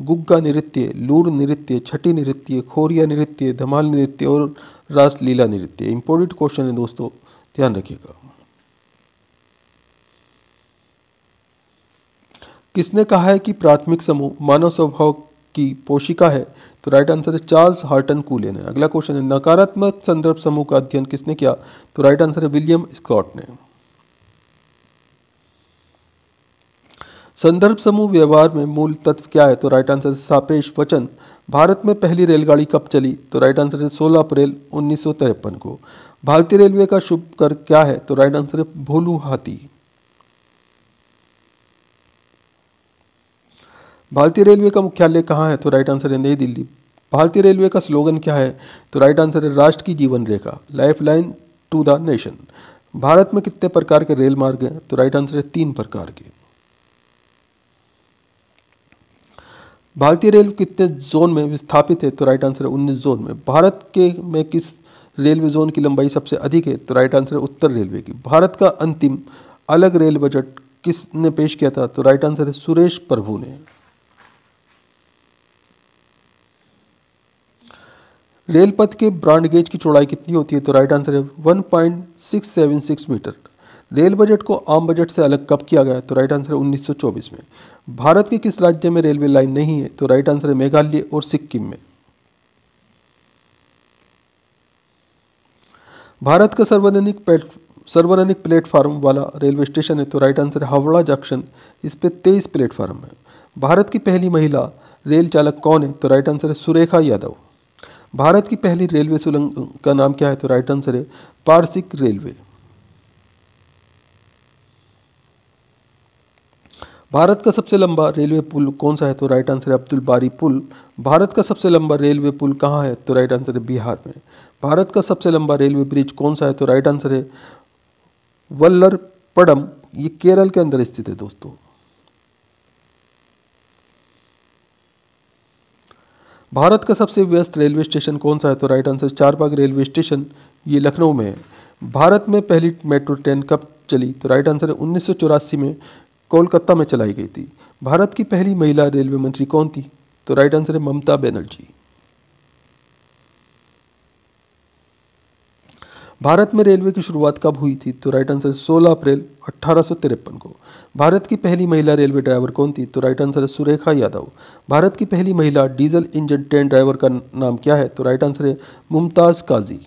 गुग्गा नृत्य, लूर नृत्य, छठी नृत्य, खोरिया नृत्य, धमाल नृत्य और रासलीला नृत्य। इंपॉर्टेंट क्वेश्चन है दोस्तों, ध्यान रखिएगा। किसने कहा है कि प्राथमिक समूह मानव स्वभाव की पोशिका है? तो राइट आंसर है चार्ल्स हार्टन कूले ने। अगला क्वेश्चन है नकारात्मक संदर्भ समूह का अध्ययन किसने किया? तो राइट आंसर है विलियम स्कॉट ने। संदर्भ समूह व्यवहार में मूल तत्व क्या है? तो राइट आंसर है सापेक्ष वचन। भारत में पहली रेलगाड़ी कब चली? तो राइट आंसर है 16 अप्रैल 1953 को। भारतीय रेलवे का शुभ कर क्या है? तो राइट आंसर है भोलू हाथी। भारतीय रेलवे का मुख्यालय कहाँ है? तो राइट आंसर है नई दिल्ली। भारतीय रेलवे का स्लोगन क्या है? तो राइट आंसर है राष्ट्र की जीवन रेखा, life line to the nation. Bharat में कितने प्रकार के रेल मार्ग हैं? तो राइट आंसर है 3 प्रकार के। भारतीय रेल कितने जोन में विस्थापित है? तो राइट आंसर है 19 जोन में। भारत के में किस रेलवे जोन की लंबाई सबसे अधिक है? तो राइट आंसर है उत्तर रेलवे की। भारत का अंतिम अलग रेल बजट किसने पेश किया था? तो राइट आंसर है सुरेश प्रभु ने। रेल पथ के ब्रॉड गेज की चौड़ाई कितनी होती है? तो राइट आंसर है 1.676 मीटर। रेल बजट को आम बजट से अलग कब किया गया? तो राइट आंसर है 1924 में। भारत के किस राज्य में रेलवे लाइन नहीं है? तो राइट आंसर है मेघालय और सिक्किम में। भारत का सर्वाधिक प्लेटफार्म वाला रेलवे स्टेशन है? तो राइट आंसर है हावड़ा जंक्शन। इस पे 23 प्लेटफार्म है। भारत की पहली महिला रेल चालक कौन है? तो राइट आंसर है सुरेखा यादव। भारत की पहली रेलवे सुरंग का नाम क्या है? तो राइट आंसर है पारसिक रेलवे। भारत का सबसे लंबा रेलवे पुल कौन सा है? तो राइट आंसर है अब्दुल बारी पुल। भारत का सबसे लंबा रेलवे पुल कहाँ है? तो राइट आंसर है बिहार में। भारत का सबसे लंबा रेलवे ब्रिज कौन सा है? तो राइट आंसर है वल्लरपडम। ये केरल के अंदर स्थित है दोस्तों। भारत का सबसे व्यस्त रेलवे स्टेशन कौन सा है? तो right answer Charbagh railway station, ये लखनऊ में है। भारत में पहली मेट्रो ट्रेन कब चली? तो राइट आंसर है 1984 में कोलकाता में चलाई गई थी। भारत की पहली महिला रेलवे मंत्री कौन थी? तो राइट आंसर है ममता बनर्जी। भारत में रेलवे की शुरुआत कब हुई थी? तो राइट आंसर 16 अप्रैल 1853 को। भारत की पहली महिला रेलवे ड्राइवर कौन थी? तो राइट आंसर है सुरेखा यादव। भारत की पहली महिला डीजल इंजन ट्रेन ड्राइवर का नाम क्या है? तो राइट आंसर है मुमताज़ काजी।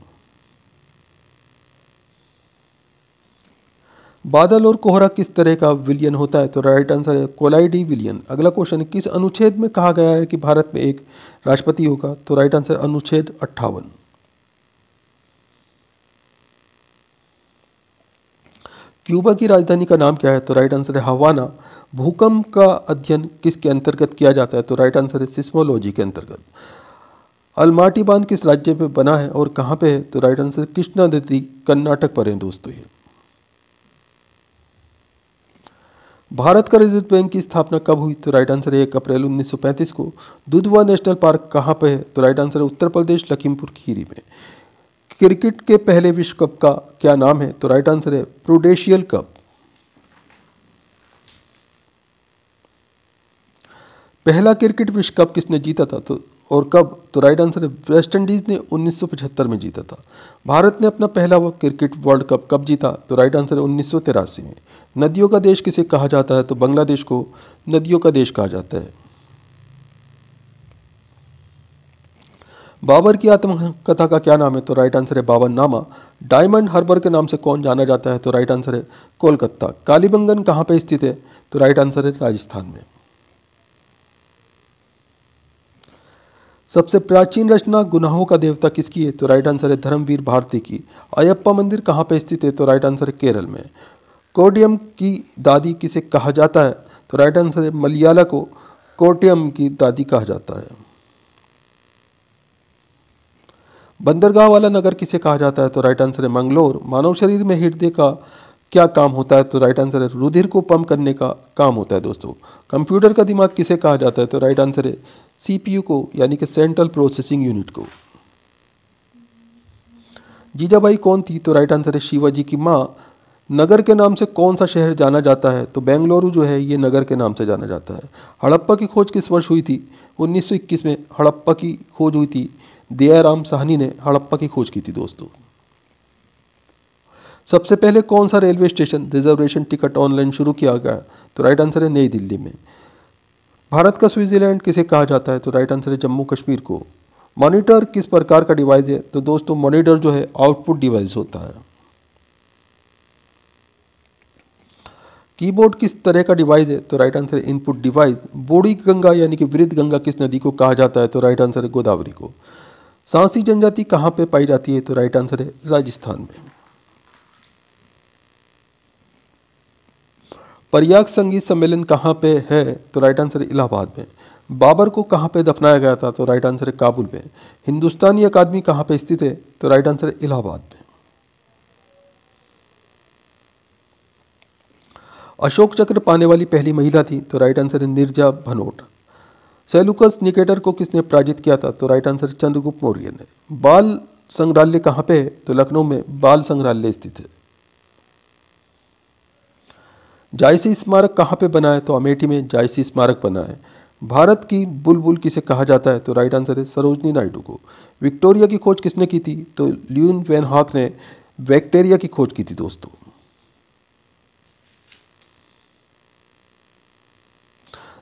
बादल और कोहरा किस तरह का विलयन होता है? तो राइट आंसर है कोलाइडी विलयन। अगला क्वेश्चन है किस अनुच्छेद में कहा गया है कि भारत में एक राष्ट्रपति होगा? तो राइट आंसर अनुच्छेद 58। क्यूबा की राजधानी का नाम क्या है? तो राइट आंसर है हवाना। भूकंप का अध्ययन किसके अंतर्गत किया जाता है? तो राइट आंसर है सिस्मोलॉजी के अंतर्गत। अलमाटी बांध किस राज्य पे बना है और कहाँ पे है? तो राइट आंसर कृष्णा नदी कर्नाटक पर है दोस्तों ये। भारत का रिजर्व बैंक की स्थापना कब हुई? तो राइट आंसर है 1 अप्रैल 1935 को। दुधवा नेशनल पार्क कहाँ पे है? तो राइट आंसर है उत्तर प्रदेश लखीमपुर खीरी में। क्रिकेट के पहले विश्व कप का क्या नाम है? तो राइट आंसर है प्रूडेंशियल कप। पहला क्रिकेट विश्व कप किसने जीता था और कब? तो राइट आंसर है वेस्ट इंडीज ने 1975 में जीता था। भारत ने अपना पहला क्रिकेट वर्ल्ड कप कब जीता? तो राइट आंसर है 1983 में। नदियों का देश किसे कहा जाता है? तो बांग्लादेश को नदियों का देश कहा जाता है। बाबर की आत्मकथा का क्या नाम है? तो राइट आंसर है बाबरनामा। डायमंड हार्बर के नाम से कौन जाना जाता है? तो राइट आंसर है कोलकाता। कालीबंगन कहाँ पे स्थित है? तो राइट आंसर है राजस्थान में। सबसे प्राचीन रचना गुनाहों का देवता किसकी है? तो राइट आंसर है धर्मवीर भारती की। अयप्पा मंदिर कहाँ पे स्थित है? तो राइट आंसर है केरल में। कोडियम की दादी किसे कहा जाता है? तो राइट आंसर है मलयाला को कोटियम की दादी कहा जाता है। बंदरगाह वाला नगर किसे कहा जाता है? तो राइट आंसर है मंगलोर। मानव शरीर में हृदय का क्या काम होता है? तो राइट आंसर है रुधिर को पंप करने का काम होता है दोस्तों। कंप्यूटर का दिमाग किसे कहा जाता है? तो राइट आंसर है सीपीयू को, यानी कि सेंट्रल प्रोसेसिंग यूनिट को। जीजाबाई कौन थी? तो राइट आंसर है शिवाजी की माँ। नगर के नाम से कौन सा शहर जाना जाता है? तो बेंगलुरु जो है ये नगर के नाम से जाना जाता है। हड़प्पा की खोज किस वर्ष हुई थी? 1921 में हड़प्पा की खोज हुई थी। दयाराम साहनी ने हड़प्पा की खोज की थी दोस्तों। सबसे पहले कौन सा railway station reservation ticket online शुरू किया गया? तो राइट आंसर है नई दिल्ली में। भारत का स्विट्जरलैंड किसे कहा जाता है? तो राइट आंसर है जम्मू कश्मीर को। मॉनिटर किस प्रकार का डिवाइस है? तो दोस्तों मॉनिटर जो है आउटपुट डिवाइस होता है। कीबोर्ड किस तरह का डिवाइस है? तो राइट आंसर है इनपुट डिवाइस। बूढ़ी गंगा यानी कि वृद्ध गंगा किस नदी को कहा जाता है? तो राइट आंसर है गोदावरी को। सांसी जनजाति कहाँ पे पाई जाती है? तो राइट आंसर है राजस्थान में। प्रयाग संगीत सम्मेलन कहाँ पे है? तो राइट आंसर है इलाहाबाद में। बाबर को कहाँ पे दफनाया गया था? तो राइट आंसर है काबुल में। हिंदुस्तानी अकादमी कहाँ पे स्थित है? तो राइट आंसर है इलाहाबाद में। अशोक चक्र पाने वाली पहली महिला थी? तो राइट आंसर है नीरजा भनोट। सेलुकस निकेटर को किसने पराजित किया था? तो राइट आंसर चंद्रगुप्त मौर्य ने। बाल संग्रहालय कहाँ पे है? तो लखनऊ में बाल संग्रहालय स्थित है। जायसी स्मारक कहाँ पे बना है? तो अमेठी में जायसी स्मारक बना है। भारत की बुलबुल किसे कहा जाता है? तो राइट आंसर है सरोजनी नायडू को। विक्टोरिया की खोज किसने की थी? तो ल्यून वैन हॉक ने बैक्टीरिया की खोज की थी दोस्तों।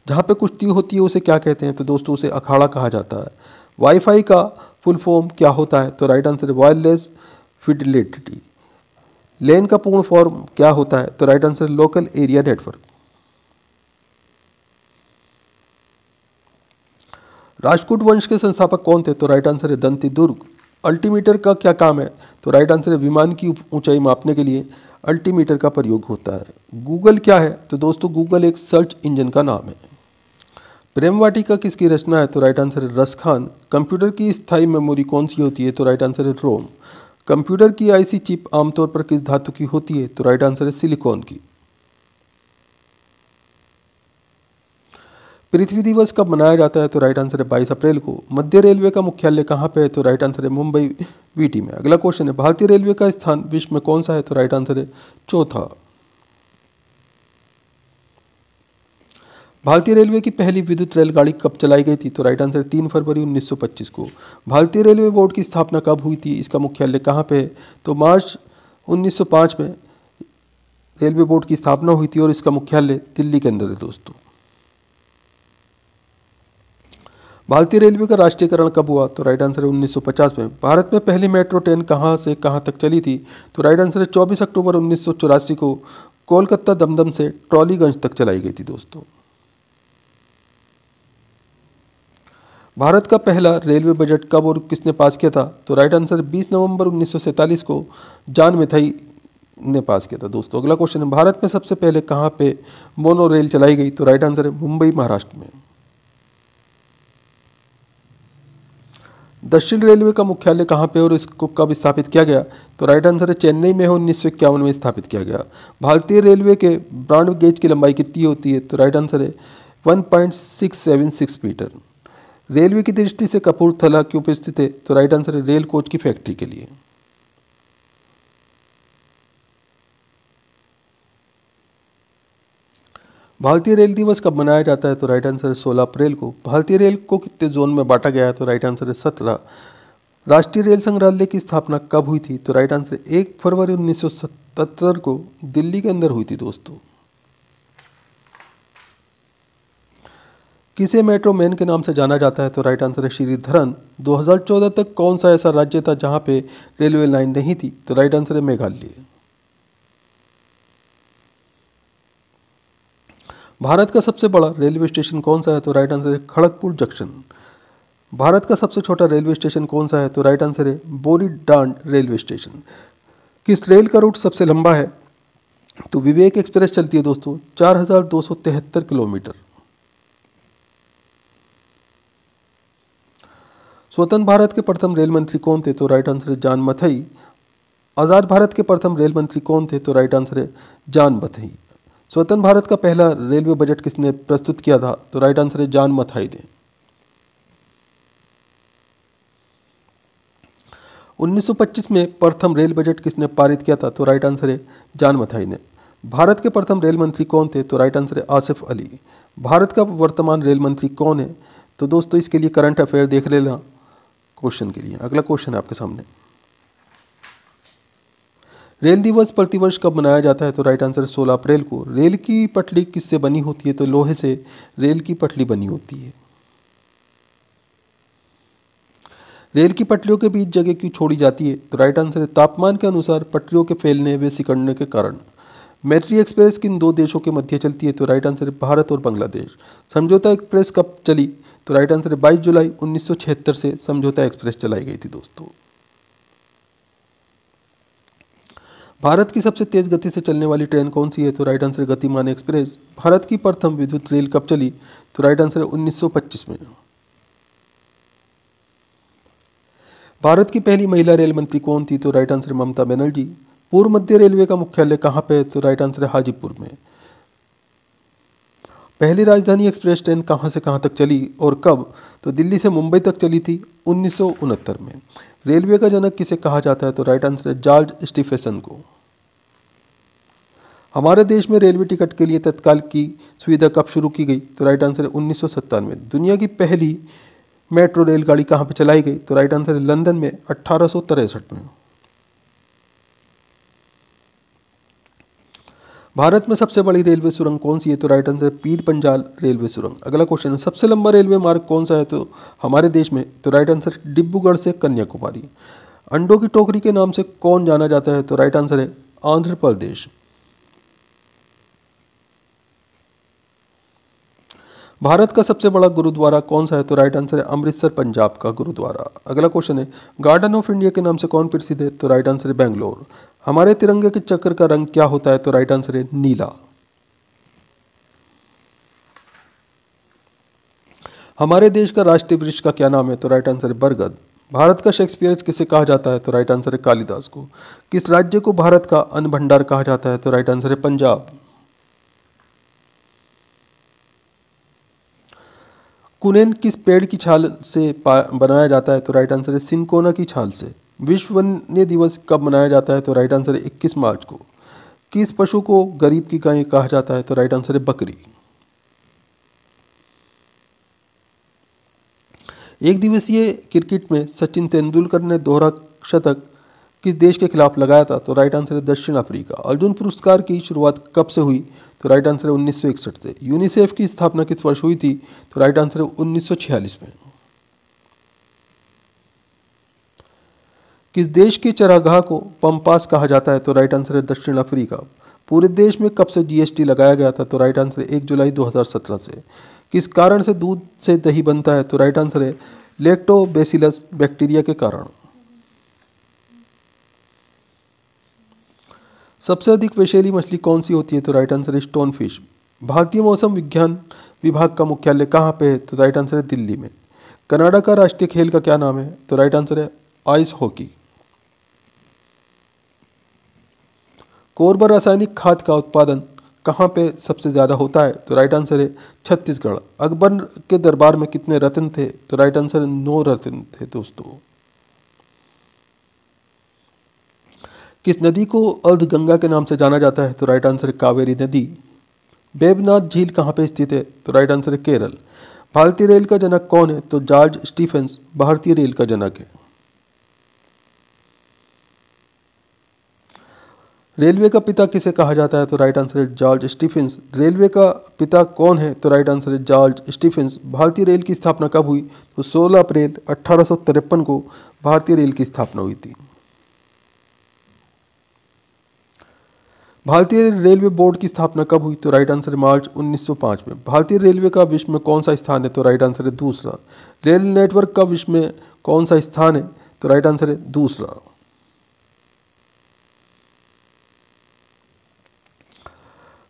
जहाँ पे कुश्ती होती है उसे क्या कहते हैं? तो दोस्तों उसे अखाड़ा कहा जाता है। वाईफाई का फुल फॉर्म क्या होता है? तो राइट आंसर है वायरलेस फिडेलिटी। लेन का पूर्ण फॉर्म क्या होता है? तो right answer local area network. Rajput वंश के संस्थापक कौन थे? तो राइट आंसर है दंती दुर्ग। अल्टीमीटर का क्या काम है? तो राइट आंसर है विमान की ऊंचाई मापने के लिए अल्टीमीटर का प्रयोग होता है। गूगल क्या है? तो दोस्तों गूगल एक सर्च इंजन का नाम है। प्रेम वाटिका किसकी रचना है? तो राइट आंसर है रसखान। कंप्यूटर की स्थायी मेमोरी कौन सी होती है? तो राइट आंसर है रोम। कंप्यूटर की आईसी चिप आमतौर पर किस धातु की होती है? तो राइट आंसर है सिलिकॉन की। पृथ्वी दिवस कब मनाया जाता है? तो राइट आंसर है 22 अप्रैल को। मध्य रेलवे का मुख्यालय कहाँ पे है? तो राइट आंसर है मुंबई वीटी में। अगला क्वेश्चन है भारतीय रेलवे का स्थान विश्व में कौन सा है? तो राइट आंसर है चौथा। भारतीय रेलवे की पहली विद्युत रेलगाड़ी कब चलाई गई थी? तो राइट आंसर 3 फरवरी 1925 को। भारतीय रेलवे बोर्ड की स्थापना कब हुई थी? इसका मुख्यालय कहाँ पे है? तो मार्च 1905 में रेलवे बोर्ड की स्थापना हुई थी और इसका मुख्यालय दिल्ली के अंदर है दोस्तों। भारतीय रेलवे का राष्ट्रीयकरण कब हुआ? तो राइट आंसर है 1950 में। भारत में पहली मेट्रो ट्रेन कहाँ से कहाँ तक चली थी? तो राइट आंसर है 24 अक्टूबर 1984 को कोलकाता दमदम से ट्रॉलीगंज तक चलाई गई थी दोस्तों। भारत का पहला रेलवे बजट कब और किसने पास किया था? तो राइट आंसर 20 नवंबर 1947 को जॉन मैथाई ने पास किया था दोस्तों। अगला क्वेश्चन है भारत में सबसे पहले कहाँ पे मोनो रेल चलाई गई? तो राइट आंसर है मुंबई महाराष्ट्र में। दक्षिण रेलवे का मुख्यालय कहाँ पे और इसको कब स्थापित किया गया? तो राइट आंसर है चेन्नई में 1951 में स्थापित किया गया। भारतीय रेलवे के ब्रॉड गेज की लंबाई कितनी होती है? तो राइट आंसर है 1.676 मीटर। रेलवे की दृष्टि से कपूरथला क्यों पे स्थित है? तो राइट आंसर है रेल कोच की फैक्ट्री के लिए। भारतीय रेल दिवस कब मनाया जाता है? तो राइट आंसर है 16 अप्रैल को। भारतीय रेल को कितने जोन में बांटा गया है? तो राइट आंसर है 17। राष्ट्रीय रेल संग्रहालय की स्थापना कब हुई थी? तो राइट आंसर 1 फरवरी 1977 को दिल्ली के अंदर हुई थी दोस्तों। किसे मेट्रो मैन के नाम से जाना जाता है? तो राइट आंसर है श्रीधरन। 2014 तक कौन सा ऐसा राज्य था जहां पे रेलवे लाइन नहीं थी? तो राइट आंसर है मेघालय। भारत का सबसे बड़ा रेलवे स्टेशन कौन सा है? तो राइट आंसर है खड़गपुर जंक्शन। भारत का सबसे छोटा रेलवे स्टेशन कौन सा है? तो राइट आंसर है बोरीडांड रेलवे स्टेशन। किस रेल का रूट सबसे लंबा है? तो विवेक एक्सप्रेस चलती है दोस्तों 4273 किलोमीटर। स्वतंत्र भारत के प्रथम रेल मंत्री कौन थे? तो राइट आंसर है जॉन मथई। आज़ाद भारत के प्रथम रेल मंत्री कौन थे? तो राइट आंसर है जॉन मथई। स्वतंत्र भारत का पहला रेलवे बजट किसने प्रस्तुत किया था? तो राइट आंसर है जॉन मथाई ने। 1925 में प्रथम रेल बजट किसने पारित किया था? तो राइट आंसर है जॉन मथाई ने। भारत के प्रथम रेल मंत्री कौन थे? तो राइट आंसर है आसिफ अली। भारत का वर्तमान रेल मंत्री कौन है? तो दोस्तों इसके लिए करंट अफेयर देख लेना क्वेश्चन के लिए। अगला क्वेश्चन है आपके सामने, रेल दिवस प्रतिवर्ष कब मनाया जाता है? तो राइट आंसर है 16 अप्रैल को। रेल की पटरी किससे बनी होती है? तो लोहे से रेल की पटरी बनी होती है। रेल की पटरियों के बीच जगह क्यों छोड़ी जाती है? तो राइट आंसर है तापमान के अनुसार पटरियों के फैलने व सिकुड़ने के कारण। मैत्री एक्सप्रेस किन दो देशों के मध्य चलती है? तो राइट आंसर है भारत और बांग्लादेश। समझौता एक्सप्रेस कब चली? तो राइट आंसर है 22 जुलाई 1976 से समझौता एक्सप्रेस चलाई गई थी दोस्तों। भारत की सबसे तेज गति से चलने वाली ट्रेन कौन सी है? तो राइट आंसर है गतिमान एक्सप्रेस। भारत की प्रथम विद्युत रेल कब चली? तो राइट आंसर है 1925 में। भारत की पहली महिला रेल मंत्री कौन थी? तो राइट आंसर है ममता बनर्जी। पूर्व मध्य रेलवे का मुख्यालय कहाँ पे है? तो राइट आंसर है हाजीपुर में। पहली राजधानी एक्सप्रेस ट्रेन कहाँ से कहाँ तक चली और कब? तो दिल्ली से मुंबई तक चली थी 1969 में। रेलवे का जनक किसे कहा जाता है? तो राइट आंसर है जॉर्ज स्टीफेंसन को। हमारे देश में रेलवे टिकट के लिए तत्काल की सुविधा कब शुरू की गई? तो राइट आंसर है 1997 में। दुनिया की पहली मेट्रो रेलगाड़ी कहाँ पर चलाई गई? तो राइट आंसर है लंदन में 1863 में। भारत में सबसे बड़ी रेलवे सुरंग कौन सी है? तो राइट आंसर है पीर पंजाल रेलवे सुरंग। अगला क्वेश्चन है, सबसे लंबा रेलवे मार्ग कौन सा है तो हमारे देश में? तो राइट आंसर है डिब्रूगढ़ से कन्याकुमारी। अंडों की टोकरी के नाम से कौन जाना जाता है? तो राइट आंसर है आंध्र प्रदेश। भारत का सबसे बड़ा गुरुद्वारा कौन सा है? तो राइट आंसर है अमृतसर पंजाब का गुरुद्वारा। अगला क्वेश्चन है, गार्डन ऑफ इंडिया के नाम से कौन प्रसिद्ध है? तो राइट आंसर है बेंगलोर। हमारे तिरंगे के चक्र का रंग क्या होता है? तो राइट आंसर है नीला। हमारे देश का राष्ट्रीय वृक्ष का क्या नाम है? तो राइट आंसर है बरगद। भारत का शेक्सपियर किसे कहा जाता है? तो राइट आंसर है कालिदास को। किस राज्य को भारत का अन्न भंडार कहा जाता है? तो राइट आंसर है पंजाब। कुनेन किस पेड़ की छाल से बनाया जाता है? तो राइट आंसर है सिनकोना की छाल से। विश्व वन्य दिवस कब मनाया जाता है? तो राइट आंसर है 21 मार्च को। किस पशु को गरीब की गाय कहा जाता है? तो राइट आंसर है बकरी। एक दिवसीय क्रिकेट में सचिन तेंदुलकर ने दोहरा शतक किस देश के खिलाफ लगाया था? तो राइट आंसर है दक्षिण अफ्रीका। अर्जुन पुरस्कार की शुरुआत कब से हुई? तो राइट आंसर है 1961 से। यूनिसेफ की स्थापना किस वर्ष हुई थी? तो राइट आंसर है 1946 में। किस देश के चरागाह को पम्पास कहा जाता है? तो राइट आंसर है दक्षिण अफ्रीका। पूरे देश में कब से जीएसटी लगाया गया था? तो राइट आंसर है 1 जुलाई 2017 से। किस कारण से दूध से दही बनता है? तो राइट आंसर है लैक्टोबैसिलस बैक्टीरिया के कारण। सबसे अधिक विषैली मछली कौन सी होती है? तो राइट आंसर है स्टोन फिश। भारतीय मौसम विज्ञान विभाग का मुख्यालय कहाँ पे है? तो राइट आंसर है दिल्ली में। कनाडा का राष्ट्रीय खेल का क्या नाम है? तो राइट आंसर है आइस हॉकी। कोरबा रासायनिक खाद का उत्पादन कहाँ पे सबसे ज़्यादा होता है? तो राइट आंसर है छत्तीसगढ़। अकबर के दरबार में कितने रत्न थे? तो राइट आंसर है 9 रत्न थे दोस्तों। किस नदी को अर्धगंगा के नाम से जाना जाता है? तो राइट आंसर है कावेरी नदी। बेबनाथ झील कहाँ पे स्थित है? तो राइट आंसर है केरल। भारतीय रेल का जनक कौन है? तो जॉर्ज स्टीफेंस भारतीय रेल का जनक है। रेलवे का पिता किसे कहा जाता है? तो राइट आंसर है जॉर्ज स्टीफेंस। रेलवे का पिता कौन है? तो राइट आंसर है जॉर्ज स्टीफेंस। भारतीय रेल की स्थापना कब हुई? तो 16 अप्रैल 1853 को भारतीय रेल की स्थापना हुई थी। भारतीय रेलवे बोर्ड की स्थापना कब हुई? तो राइट आंसर है मार्च 1905 में। भारतीय रेलवे का विश्व में कौन सा स्थान है? तो राइट आंसर है दूसरा। रेल नेटवर्क का विश्व में कौन सा स्थान है? तो राइट आंसर है दूसरा।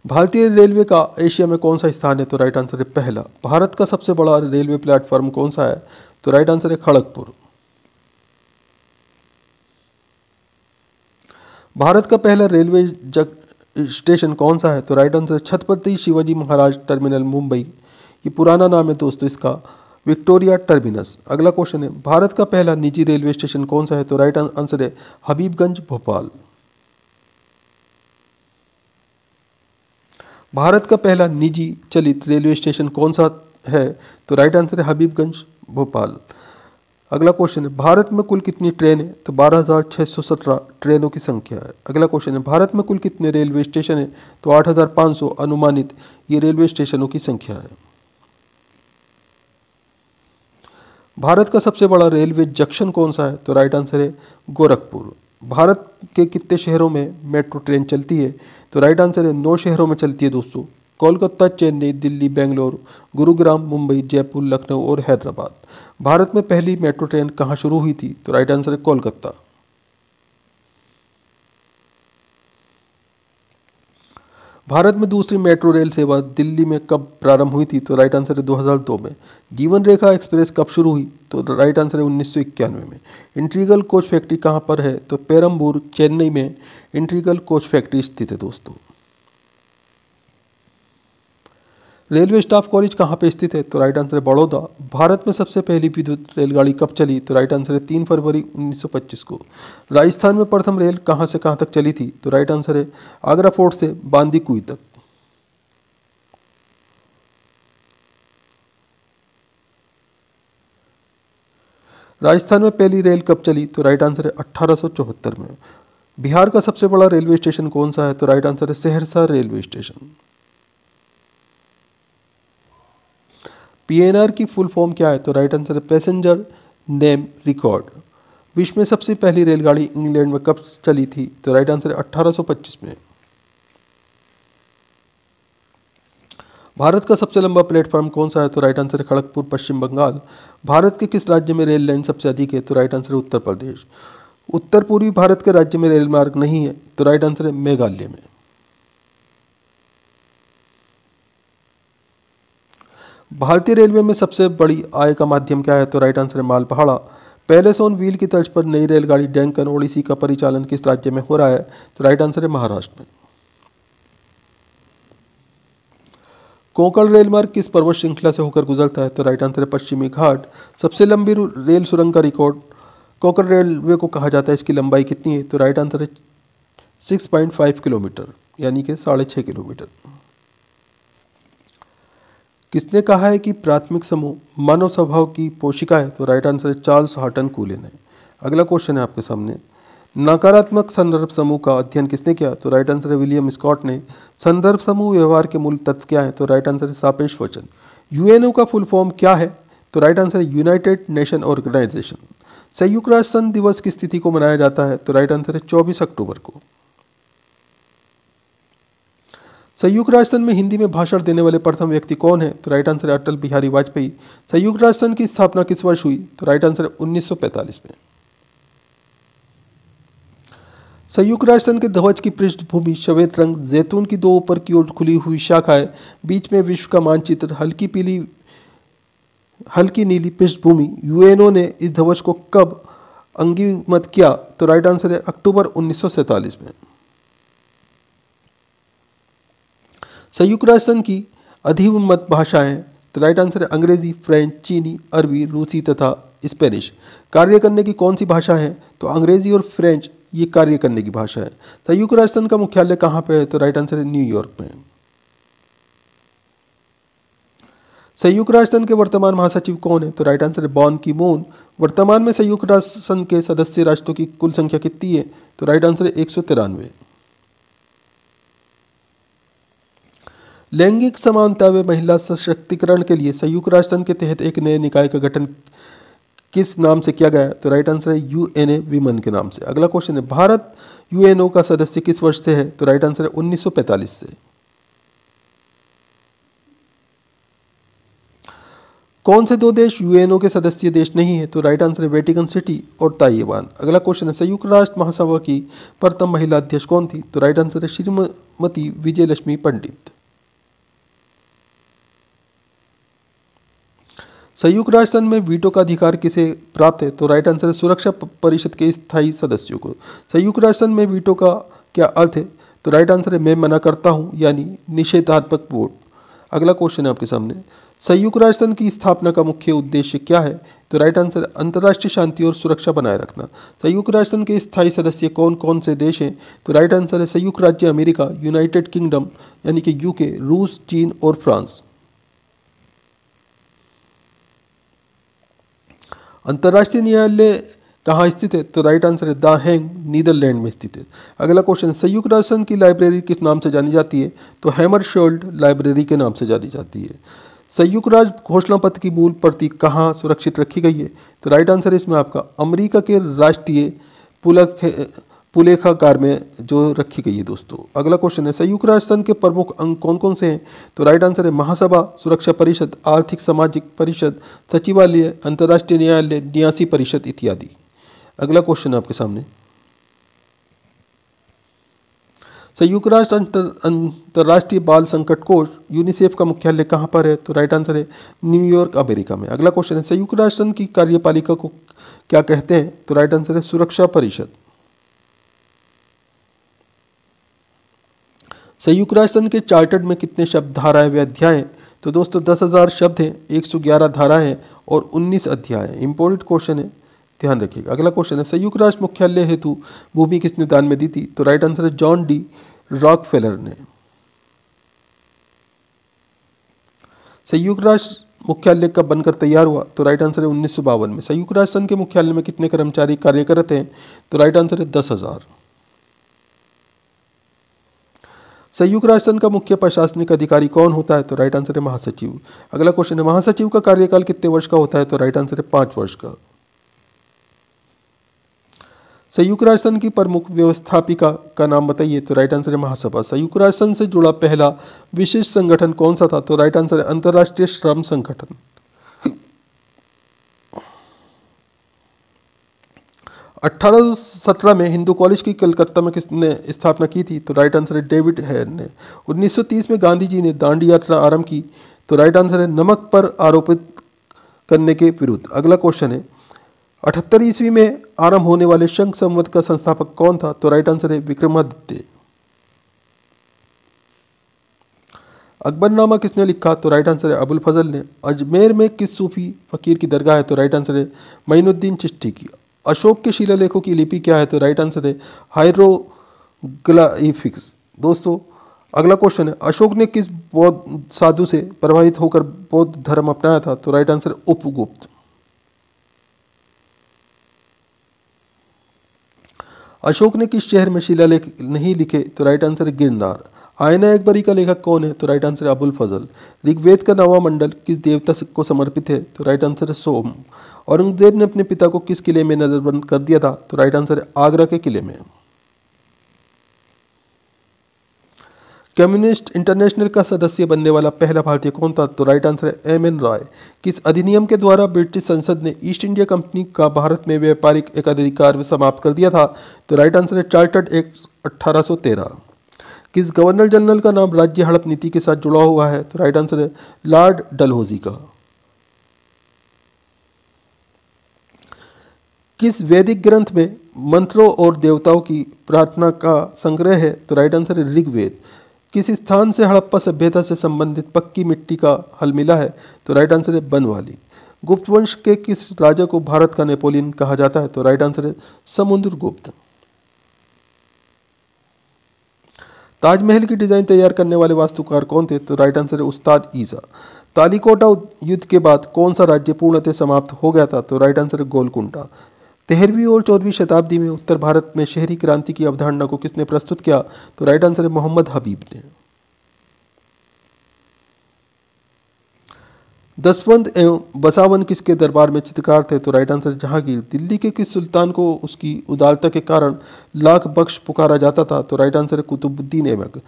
भारतीय रेलवे का एशिया में कौन सा स्थान है? तो राइट आंसर है पहला। भारत का सबसे बड़ा रेलवे प्लेटफॉर्म कौन सा है? तो राइट आंसर है खड़गपुर। भारत का पहला रेलवे स्टेशन कौन सा है? तो राइट आंसर है छत्रपति शिवाजी महाराज टर्मिनल मुंबई। ये पुराना नाम है दोस्तों इसका। Victoria terminus. अगला क्वेश्चन है, भारत का पहला निजी रेलवे स्टेशन कौन सा है? तो राइट आंसर है हबीबगंज भोपाल। भारत का पहला निजी चलित रेलवे स्टेशन कौन सा है? तो राइट आंसर है हबीबगंज भोपाल। अगला क्वेश्चन है, भारत में कुल कितनी ट्रेन है? तो 12,617 ट्रेनों की संख्या है। अगला क्वेश्चन है, भारत में कुल कितने रेलवे स्टेशन है? तो 8,500 अनुमानित ये रेलवे स्टेशनों की संख्या है। भारत का सबसे बड़ा रेलवे जंक्शन कौन सा है? तो राइट आंसर है गोरखपुर। भारत के कितने शहरों में मेट्रो ट्रेन चलती है? तो राइट आंसर है 9 शहरों में चलती है दोस्तों। कोलकाता, चेन्नई, दिल्ली, बेंगलोर, गुरुग्राम, मुंबई, जयपुर, लखनऊ और हैदराबाद। भारत में पहली मेट्रो ट्रेन कहाँ शुरू हुई थी? तो राइट आंसर है कोलकाता। भारत में दूसरी मेट्रो रेल सेवा दिल्ली में कब प्रारंभ हुई थी? तो राइट आंसर है 2002 में। जीवन रेखा एक्सप्रेस कब शुरू हुई? तो राइट आंसर है 1991 में। इंटीग्रल कोच फैक्ट्री कहाँ पर है? तो पेरम्बूर, चेन्नई में इंटीग्रल कोच फैक्ट्री स्थित है दोस्तों। रेलवे स्टाफ कॉलेज कहाँ पे स्थित है? तो राइट आंसर है बड़ौदा। भारत में सबसे पहली विद्युत रेलगाड़ी कब चली? तो राइट आंसर है 3 फरवरी 1925 को। राजस्थान में प्रथम रेल कहाँ से कहाँ तक चली थी? तो राइट आंसर है आगरा फोर्ट से बांदीकुई तक। राजस्थान में पहली रेल कब चली? तो राइट आंसर है 1874 में। बिहार का सबसे बड़ा रेलवे स्टेशन कौन सा है? तो राइट आंसर है सहरसा रेलवे स्टेशन। पीएनआर की फुल फॉर्म क्या है? तो राइट आंसर है पैसेंजर नेम रिकॉर्ड। विश्व में सबसे पहली रेलगाड़ी इंग्लैंड में कब चली थी? तो राइट आंसर है 1825 में। भारत का सबसे लंबा प्लेटफॉर्म कौन सा है? तो राइट आंसर है खड़गपुर, पश्चिम बंगाल। भारत के किस राज्य में रेल लाइन सबसे अधिक है? तो राइट आंसर है उत्तर प्रदेश। उत्तर पूर्वी भारत के राज्य में रेल मार्ग नहीं है? तो राइट आंसर है मेघालय में। भारतीय रेलवे में सबसे बड़ी आय का माध्यम क्या है? तो राइट आंसर है माल भाड़ा। पहले से ऑन व्हील की तर्ज पर नई रेलगाड़ी डेक्कन ओडिसी का परिचालन किस राज्य में हो रहा है? तो राइट आंसर है महाराष्ट्र में। कोंकण रेल मार्ग किस पर्वत श्रृंखला से होकर गुजरता है? तो राइट आंसर है पश्चिमी घाट। सबसे लंबी रेल सुरंग का रिकॉर्ड कोंकण रेलवे को कहा जाता है। इसकी लंबाई कितनी है? तो राइट आंसर है 6.5 किलोमीटर, यानी कि 6.5 किलोमीटर। किसने कहा है कि प्राथमिक समूह मानव स्वभाव की पोशिका है? तो राइट आंसर है चार्ल्स हार्टन कूलिन है। अगला क्वेश्चन है आपके सामने, नकारात्मक संदर्भ समूह का अध्ययन किसने किया? तो राइट आंसर है विलियम स्कॉट ने। संदर्भ समूह व्यवहार के मूल तत्व क्या है? तो राइट आंसर है सापेक्ष वचन। यूएनओ का फुल फॉर्म क्या है? तो राइट आंसर है यूनाइटेड नेशन ऑर्गेनाइजेशन। संयुक्त राष्ट्र संघ दिवस किस तिथि को मनाया जाता है? तो राइट आंसर है 24 अक्टूबर को। संयुक्त राष्ट्र संघ में हिंदी में भाषण देने वाले प्रथम व्यक्ति कौन है? तो राइट आंसर है अटल बिहारी वाजपेयी। संयुक्त राष्ट्र संघ की स्थापना किस वर्ष हुई? तो राइट आंसर है 1945 में। संयुक्त राष्ट्र संघ के ध्वज की पृष्ठभूमि श्वेत रंग, जैतून की 2 ऊपर की ओर खुली हुई शाखाएं, बीच में विश्व का मानचित्र, हल्की नीली पृष्ठभूमि। यूएनओ ने इस ध्वज को कब अंगीकृत किया? तो राइट आंसर है अक्टूबर 1947 में। संयुक्त राष्ट्र संघ की अधिउन्नत भाषाएं, तो राइट आंसर है अंग्रेजी, फ्रेंच, चीनी, अरबी, रूसी तथा स्पेनिश। कार्य करने की कौन सी भाषा है? तो अंग्रेजी और फ्रेंच ये कार्य करने की भाषा है। संयुक्त राष्ट्र संघ का मुख्यालय कहाँ पे है? तो राइट आंसर है न्यूयॉर्क में। संयुक्त राष्ट्र संघ के वर्तमान महासचिव कौन है? तो राइट आंसर है बॉन की मून। वर्तमान में संयुक्त राष्ट्र संघ के सदस्य राष्ट्रों की कुल संख्या कितनी है? तो राइट आंसर है 193। लैंगिक समानता व महिला सशक्तिकरण के लिए संयुक्त राष्ट्र संघ के तहत एक नए निकाय का गठन किस नाम से किया गया है? तो राइट आंसर है यूएनए विमन के नाम से। अगला क्वेश्चन है, भारत यूएनओ का सदस्य किस वर्ष से है? तो राइट आंसर है 1945 से। कौन से 2 देश यूएनओ के सदस्य देश नहीं है? तो राइट आंसर है वेटिकन सिटी और ताइवान। अगला क्वेश्चन है, संयुक्त राष्ट्र महासभा की प्रथम महिला अध्यक्ष कौन थी? तो राइट आंसर है श्रीमती विजयलक्ष्मी पंडित। संयुक्त राष्ट्र संघ में वीटो का अधिकार किसे प्राप्त है? तो राइट आंसर है सुरक्षा परिषद के स्थायी सदस्यों को। संयुक्त राष्ट्र संघ में वीटो का क्या अर्थ है? तो राइट आंसर है मैं मना करता हूं, यानी निषेधात्मक वोट। अगला क्वेश्चन है आपके सामने, संयुक्त राष्ट्र संघ की स्थापना का मुख्य उद्देश्य क्या है? तो राइट आंसर अंतर्राष्ट्रीय शांति और सुरक्षा बनाए रखना। संयुक्त राष्ट्र संघ के स्थायी सदस्य कौन कौन से देश हैं? तो राइट आंसर है संयुक्त राज्य अमेरिका, यूनाइटेड किंगडम यानी कि यूके, रूस, चीन और फ्रांस। अंतर्राष्ट्रीय न्यायालय कहाँ स्थित है? तो राइट आंसर है द हेग, नीदरलैंड में स्थित है। अगला क्वेश्चन, संयुक्त राष्ट्र संघ की लाइब्रेरी किस नाम से जानी जाती है? तो हैमरशोल्ड लाइब्रेरी के नाम से जानी जाती है। संयुक्त राष्ट्र घोषणा पत्र की मूल प्रति कहाँ सुरक्षित रखी गई है? तो राइट आंसर है इसमें आपका अमेरिका के राष्ट्रीय पुलेखागार में जो रखी गई है दोस्तों। अगला क्वेश्चन है, संयुक्त राष्ट्र संघ के प्रमुख अंग कौन कौन से हैं? तो राइट आंसर है महासभा, सुरक्षा परिषद, आर्थिक सामाजिक परिषद, सचिवालय, अंतर्राष्ट्रीय न्यायालय, न्यासी परिषद इत्यादि। अगला क्वेश्चन है आपके सामने, संयुक्त राष्ट्र अंतर्राष्ट्रीय बाल संकट कोष यूनिसेफ का मुख्यालय कहाँ पर है? तो राइट आंसर है न्यूयॉर्क, अमेरिका में। अगला क्वेश्चन है, संयुक्त राष्ट्र संघ की कार्यपालिका को क्या कहते हैं? तो राइट आंसर है सुरक्षा परिषद। संयुक्त राष्ट्र संघ के चार्टर्ड में कितने शब्द, धाराएं व अध्याय हैं? तो दोस्तों 10,000 शब्द हैं, 111 धाराएं हैं और 19 अध्याय हैं। इंपॉर्टेंट क्वेश्चन है, ध्यान रखिएगा। अगला क्वेश्चन है, संयुक्त राष्ट्र मुख्यालय हेतु भूमि किसने दान में दी थी? तो राइट आंसर है जॉन डी रॉकफेलर ने। संयुक्त राष्ट्र मुख्यालय कब बनकर तैयार हुआ? तो राइट आंसर है 1952 में। संयुक्त राष्ट्र संघ के मुख्यालय में कितने कर्मचारी कार्यरत हैं? तो राइट आंसर है 10,000। संयुक्त राष्ट्र संघ का मुख्य प्रशासनिक अधिकारी कौन होता है? तो राइट आंसर है महासचिव। अगला क्वेश्चन है, महासचिव का कार्यकाल कितने वर्ष का होता है? तो राइट आंसर है 5 वर्ष का। संयुक्त राष्ट्र संघ की प्रमुख व्यवस्थापिका का नाम बताइए? तो राइट आंसर है महासभा। संयुक्त राष्ट्र संघ से जुड़ा पहला विशेष संगठन कौन सा था? तो राइट आंसर है अंतर्राष्ट्रीय श्रम संगठन। 1817 में हिंदू कॉलेज की कलकत्ता में किसने स्थापना की थी? तो राइट आंसर है डेविड हेयर ने। 1930 में गांधी जी ने दांडी यात्रा आरंभ की। तो राइट आंसर है नमक पर आरोपित करने के विरुद्ध। अगला क्वेश्चन है, 78 ईस्वी में आरंभ होने वाले शंख संवत का संस्थापक कौन था? तो राइट आंसर है विक्रमादित्य। अकबरनामा किसने लिखा? तो राइट आंसर है अबुल फजल ने। अजमेर में किस सूफी फकीर की दरगाह है? तो राइट आंसर है मोइनुद्दीन चिश्ती की। अशोक के शिलालेखों की लिपि क्या है? तो राइट आंसर है हायरोग्लिफिक्स। दोस्तों अगला क्वेश्चन है, अशोक ने किस बौद्ध साधु से प्रभावित होकर बौद्ध धर्म अपनाया था? तो राइट आंसर है उपगुप्त। अशोक ने किस शहर में शिलालेख नहीं लिखे? तो राइट आंसर है गिरनार। आयना अकबरी का लेखक कौन है? तो राइट आंसर है अबुल फजल। ऋग्वेद का 9वां मंडल किस देवता को समर्पित है? तो राइट आंसर है सोम। औरंगजेब ने अपने पिता को किस किले में नजरबंद कर दिया था? तो राइट आंसर है आगरा के किले में। कम्युनिस्ट इंटरनेशनल का सदस्य बनने वाला पहला भारतीय कौन था? तो राइट आंसर है एम.एन. रॉय। किस अधिनियम के द्वारा ब्रिटिश संसद ने ईस्ट इंडिया कंपनी का भारत में व्यापारिक एकाधिकार समाप्त कर दिया था? तो राइट आंसर है चार्टर्ड एक्ट 1813। किस गवर्नर जनरल का नाम राज्य हड़प नीति के साथ जुड़ा हुआ है? तो राइट आंसर है लॉर्ड डलहौजी का। किस वैदिक ग्रंथ में मंत्रों और देवताओं की प्रार्थना का संग्रह है? तो राइट आंसर है ऋग्वेद। किस स्थान से हड़प्पा सभ्यता से संबंधित पक्की मिट्टी का हल मिला है? तो राइट आंसर है बनवाली। गुप्त वंश के किस राजा को भारत का नेपोलियन कहा जाता है? तो राइट आंसर है समुद्रगुप्त। ताजमहल की डिजाइन तैयार करने वाले वास्तुकार कौन थे? तो राइट आंसर है उस्ताद ईसा। तालीकोटा युद्ध के बाद कौन सा राज्य पूर्णतः समाप्त हो गया था? तो राइट आंसर है गोलकुंडा। 13वीं और 14वीं शताब्दी में उत्तर भारत में शहरी क्रांति की अवधारणा को किसने प्रस्तुत किया? तो राइट आंसर है मोहम्मद हबीब ने। दसवंत एवं बसावन किसके दरबार में चित्रकार थे? तो राइट आंसर जहांगीर। दिल्ली के किस सुल्तान को उसकी उदारता के कारण लाख बख्श पुकारा जाता था? तो राइट आंसर है कुतुबुद्दीन ऐबक।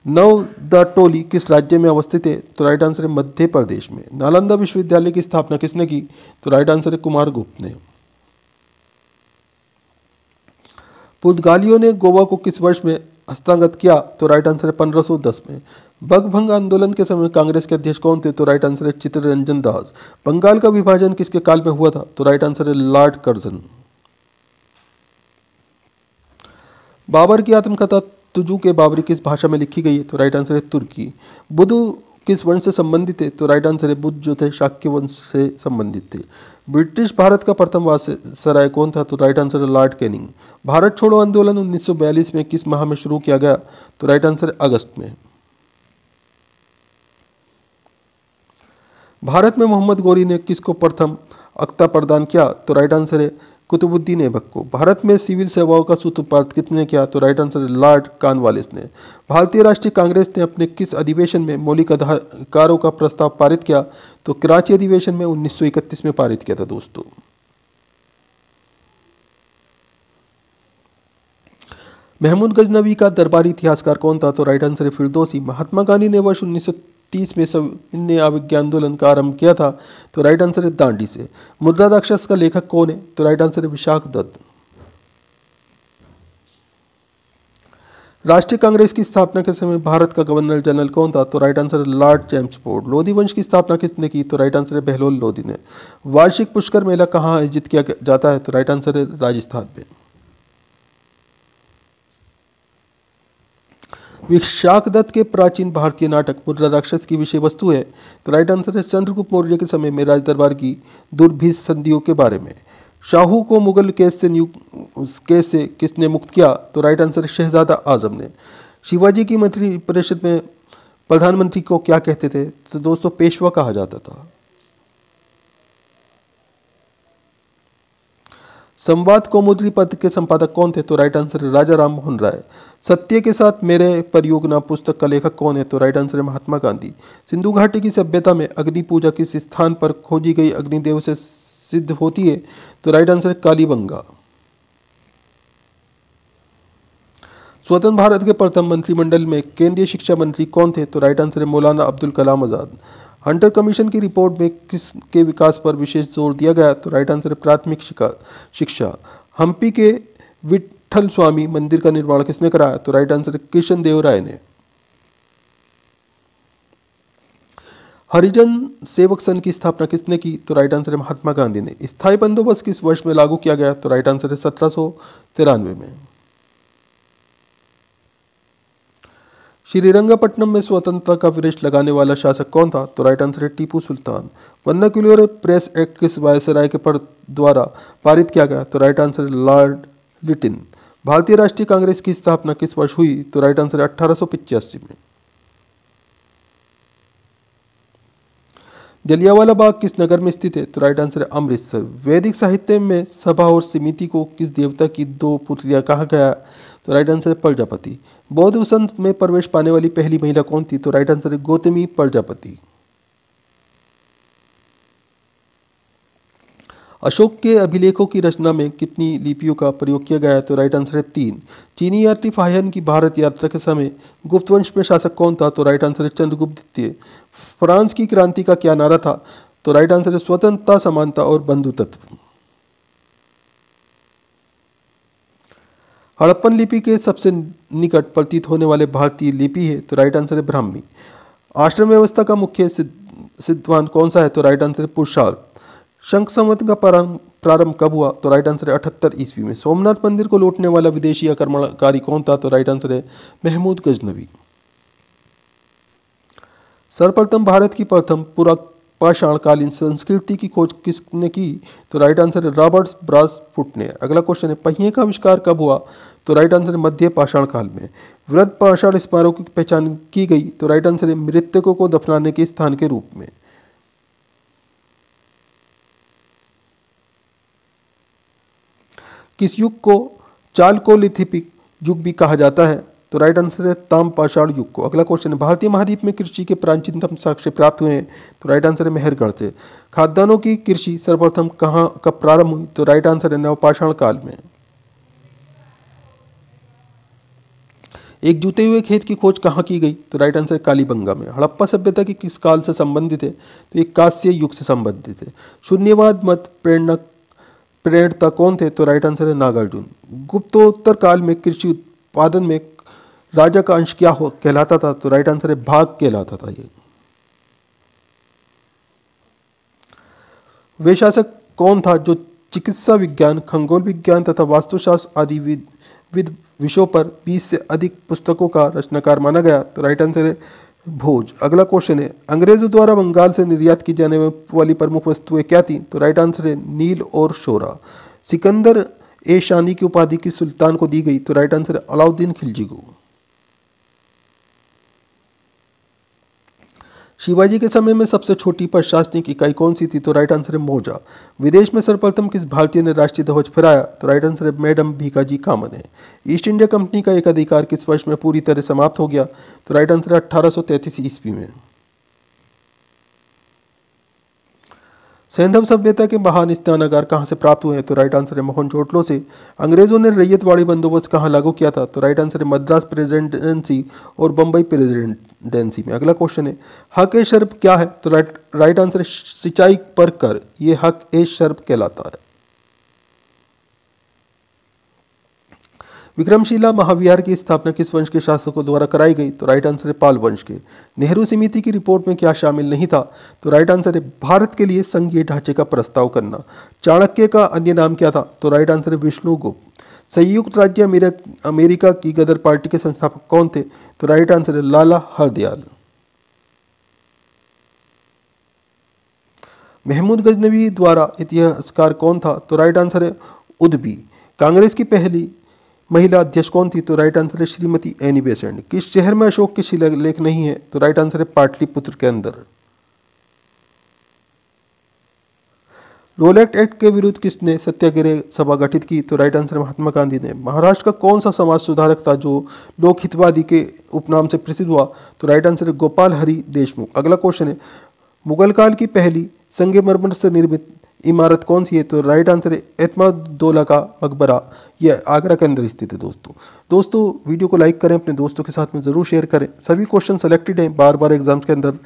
नवदटोली किस राज्य में अवस्थित है? तो राइट आंसर है मध्य प्रदेश में। नालंदा विश्वविद्यालय की स्थापना किसने की? तो राइट आंसर है कुमारगुप्त ने। पुर्तगालियों ने गोवा को किस वर्ष में हस्तगत किया? तो राइट आंसर है 1510 में। बंगभंग आंदोलन के समय कांग्रेस के अध्यक्ष कौन थे? तो राइट आंसर है चित्तरंजन दास। बंगाल का विभाजन किसके काल में हुआ था? तो राइट आंसर है लॉर्ड कर्जन। बाबर की आत्मकथा तुजू के बाबरी किस भाषा में लिखी गई है? तो राइट आंसर है तुर्की। बुद्ध किस वंश से संबंधित थे? तो राइट आंसर है बुद्ध जो थे शाक्य वंश से संबंधित थे। ब्रिटिश भारत का प्रथम वायसराय कौन था? तो राइट आंसर है लॉर्ड कैनिंग। भारत छोड़ो आंदोलन 1942 में किस माह में शुरू किया गया? तो राइट आंसर है अगस्त में। भारत में मोहम्मद गौरी ने किसको प्रथम अख्ता प्रदान किया? तो राइट आंसर है कुतुबुद्दीन ऐबक को। भारत में सिविल सेवाओं का सूत्रपात किसने किया? तो राइट आंसर है लॉर्ड कॉर्नवालिस ने। भारतीय राष्ट्रीय कांग्रेस ने अपने किस अधिवेशन में मौलिक अधिकारों का प्रस्ताव पारित किया? तो कराची अधिवेशन में 1931 में पारित किया था दोस्तों। महमूद गजनवी का दरबारी इतिहासकार कौन था? तो राइट आंसर है फिरदौसी। महात्मा गांधी ने वर्ष 1930 में सविनय अवज्ञा आंदोलन का आरंभ किया था? तो राइट आंसर है दांडी से। मुद्रा राक्षस का लेखक कौन है? तो राइट आंसर है विशाख दत्त। राष्ट्रीय कांग्रेस की स्थापना के समय भारत का गवर्नर जनरल कौन था? तो राइट आंसर है लॉर्ड चैम्सफोर्ड। लोधी वंश की स्थापना किसने की? तो राइट आंसर है बहलोल लोधी ने। वार्षिक पुष्कर मेला कहाँ आयोजित किया जाता है? तो राइट आंसर है राजस्थान में। विशाख दत्त के प्राचीन भारतीय नाटक मुद्रा राक्षस की विषय वस्तु है? तो राइट आंसर है चंद्रगुप्त मौर्य के समय में राज दरबार की दुर्भिक्ष संधियों के बारे में। शाहू को मुगल केस से किसने मुक्त किया? तो राइट आंसर है शहजादा आजम ने। शिवाजी की मंत्री परिषद में प्रधानमंत्री को क्या कहते थे? तो दोस्तों पेशवा कहा जाता था। संवाद कौमुदी पत्र के संपादक कौन थे? तो राइट आंसर है राजा राम मोहन राय। सत्य के साथ मेरे परियोजना पुस्तक का लेखक कौन है? तो राइट आंसर है महात्मा गांधी। सिंधु घाटी की सभ्यता में अग्नि पूजा किस स्थान पर खोजी गई अग्निदेव से सिद्ध होती है? तो राइट आंसर है कालीबंगा। स्वतंत्र भारत के प्रथम मंत्रिमंडल में केंद्रीय शिक्षा मंत्री कौन थे? तो राइट आंसर है मौलाना अब्दुल कलाम आजाद। हंटर कमीशन की रिपोर्ट में किसके विकास पर विशेष जोर दिया गया? तो राइट आंसर है प्राथमिक शिक्षा। हम्पी के विठल स्वामी मंदिर का निर्माण किसने कराया? तो राइट आंसर है कृष्ण देव राय ने। हरिजन सेवक संघ की स्थापना किसने की? तो राइट आंसर है महात्मा गांधी ने। स्थायी बंदोबस्त किस वर्ष में लागू किया गया? तो राइट आंसर है 1793 में। श्रीरंगपट्टनम में स्वतंत्रता का वृक्ष लगाने वाला शासक कौन था? तो राइट आंसर है Tipu Sultan. Vernacular press act किस वायसराय के द्वारा पारित किया गया? तो राइट आंसर है लॉर्ड लिटिन। भारतीय राष्ट्रीय कांग्रेस की स्थापना किस वर्ष हुई? तो राइट आंसर है 1885 में। जलियांवाला बाग किस नगर में स्थित है? तो राइट आंसर है अमृतसर। वैदिक साहित्य में सभा और समिति को किस देवता की दो पुत्रियां कहा गया? तो राइट आंसर है प्रजापति। बौद्ध वसंत में प्रवेश पाने वाली पहली महिला कौन थी? तो राइट आंसर है गौतमी प्रजापति। अशोक के अभिलेखों की रचना में कितनी लिपियों का प्रयोग किया गया है? तो राइट आंसर है 3। चीनी यात्री फाहियान की भारत यात्रा के समय गुप्त वंश में शासक कौन था? तो राइट आंसर है चंद्रगुप्त द्वितीय। फ्रांस की क्रांति का क्या नारा था? तो राइट आंसर है स्वतंत्रता, समानता और बंधुत्व। हड़प्पन लिपि के सबसे निकट प्रतीत होने वाले भारतीय लिपि है? तो राइट आंसर है ब्राह्मी। आश्रम व्यवस्था का मुख्य सिद्धांत कौन सा है? तो राइट आंसर है पुरुषार्थ। शंख संवत का प्रारंभ कब हुआ? तो राइट आंसर है 78 ईस्वी में। सोमनाथ मंदिर को लूटने वाला विदेशी आक्रमणकारी कौन था? तो राइट आंसर है महमूद गजनवी। सर्वप्रथम भारत की प्रथम पुरापाषाणकालीन संस्कृति की खोज किसने की? तो राइट आंसर है रॉबर्ट ब्रासफुट ने। अगला क्वेश्चन है पहिए का आविष्कार कब हुआ? तो राइट आंसर है मध्य पाषाण काल में। वृहद पाषाण स्मारकों की पहचान की गई? तो राइट आंसर है मृतकों को दफनाने के स्थान के रूप में। किस युग को चालकोलिथिक युग भी कहा जाता है? तो राइट आंसर है ताम्रपाषाण युग को। अगला क्वेश्चन है भारतीय महाद्वीप में कृषि के प्राचीनतम साक्ष्य प्राप्त हुए हैं? तो राइट आंसर है मेहरगढ़ से। खाद्यान्नों की कृषि सर्वप्रथम कहाँ कब प्रारंभ हुई? तो राइट आंसर है नवपाषाण काल में। एक जूते हुए खेत की खोज कहाँ की गई? तो राइट आंसर है कालीबंगा में। हड़प्पा सभ्यता की किस काल से संबंधित है? तो एक कांस्य युग से संबंधित है। शून्यवाद मत प्रेरणता कौन थे? तो राइट आंसर है नागार्जुन। गुप्तोत्तर काल में कृषि उत्पादन में राजा का अंश क्या कहलाता था? तो राइट आंसर है भाग कहलाता था। ये वे शासक कौन था जो चिकित्सा विज्ञान, खगोल विज्ञान तथा वास्तुशास्त्र आदि विविध विषयों पर 20 से अधिक पुस्तकों का रचनाकार माना गया? तो राइट आंसर है भोज। अगला क्वेश्चन है अंग्रेजों द्वारा बंगाल से निर्यात की जाने वाली प्रमुख वस्तुएं क्या थी? तो राइट आंसर है नील और शोरा। सिकंदर ए शानी की उपाधि किस सुल्तान को दी गई? तो राइट आंसर है अलाउद्दीन खिलजी को। शिवाजी के समय में सबसे छोटी प्रशासनिक इकाई कौन सी थी? तो राइट आंसर है मौजा। विदेश में सर्वप्रथम किस भारतीय ने राष्ट्रीय ध्वज फहराया? तो राइट आंसर है मैडम भीकाजी कामा ने। ईस्ट इंडिया कंपनी का एक अधिकार किस वर्ष में पूरी तरह समाप्त हो गया? तो राइट आंसर है 1833 ईस्वी में। सैंधव सभ्यता के महान स्नानागार कहाँ से प्राप्त हुए हैं? तो राइट आंसर है मोहनजोदड़ो से। अंग्रेजों ने रैयतवाड़ी बंदोबस्त कहाँ लागू किया था? तो राइट आंसर है मद्रास प्रेसिडेंसी और बम्बई प्रेसिडेंसी में। अगला क्वेश्चन है हक ए शर्ब क्या है? तो राइट आंसर है सिंचाई पर कर, ये हक ए शर्ब कहलाता है। विक्रमशिला महाविहार की स्थापना किस वंश के शासकों द्वारा कराई गई? तो राइट आंसर है पाल वंश के। नेहरू समिति की रिपोर्ट में क्या शामिल नहीं था? तो राइट आंसर है भारत के लिए संघीय ढांचे का प्रस्ताव करना। चाणक्य का अन्य नाम क्या था? तो राइट आंसर है विष्णुगुप्त। संयुक्त राज्य अमेरिका की गदर पार्टी के संस्थापक कौन थे? तो राइट आंसर है लाला हरदयाल। महमूद गजनवी द्वारा इतिहासकार कौन था? तो राइट आंसर है उदबी। कांग्रेस की पहली महिला अध्यक्ष कौन थी? तो राइट आंसर है श्रीमती एनी बेसेंट। किस शहर में अशोक के शिलालेख नहीं है? तो राइट आंसर है पाटलिपुत्र के अंदर। रोलेट एक्ट के विरुद्ध किसने सत्याग्रह सभा गठित की? तो राइट आंसर महात्मा गांधी ने। महाराष्ट्र का कौन सा समाज सुधारक था जो लोक हितवादी के उपनाम से प्रसिद्ध हुआ? तो राइट आंसर है गोपाल हरि देशमुख। अगला क्वेश्चन है मुगल काल की पहली संगमरमर से निर्मित इमारत कौन सी है? तो राइट आंसर है एतमादुद्दौला का मकबरा, यह आगरा के अंदर स्थित है। दोस्तों वीडियो को लाइक करें, अपने दोस्तों के साथ में ज़रूर शेयर करें। सभी क्वेश्चन सेलेक्टेड हैं, बार बार एग्जाम्स के अंदर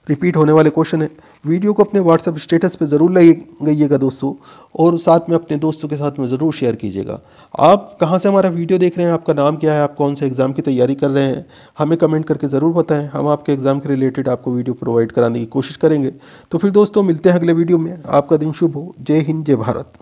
रिपीट होने वाले क्वेश्चन है। वीडियो को अपने व्हाट्सएप स्टेटस पे ज़रूर लगाइएगा दोस्तों, और साथ में अपने दोस्तों के साथ में ज़रूर शेयर कीजिएगा। आप कहाँ से हमारा वीडियो देख रहे हैं, आपका नाम क्या है, आप कौन से एग्ज़ाम की तैयारी कर रहे हैं, हमें कमेंट करके ज़रूर बताएं। हम आपके एग्ज़ाम के रिलेटेड आपको वीडियो प्रोवाइड कराने की कोशिश करेंगे। तो फिर दोस्तों मिलते हैं अगले वीडियो में। आपका दिन शुभ हो। जय हिंद, जय भारत।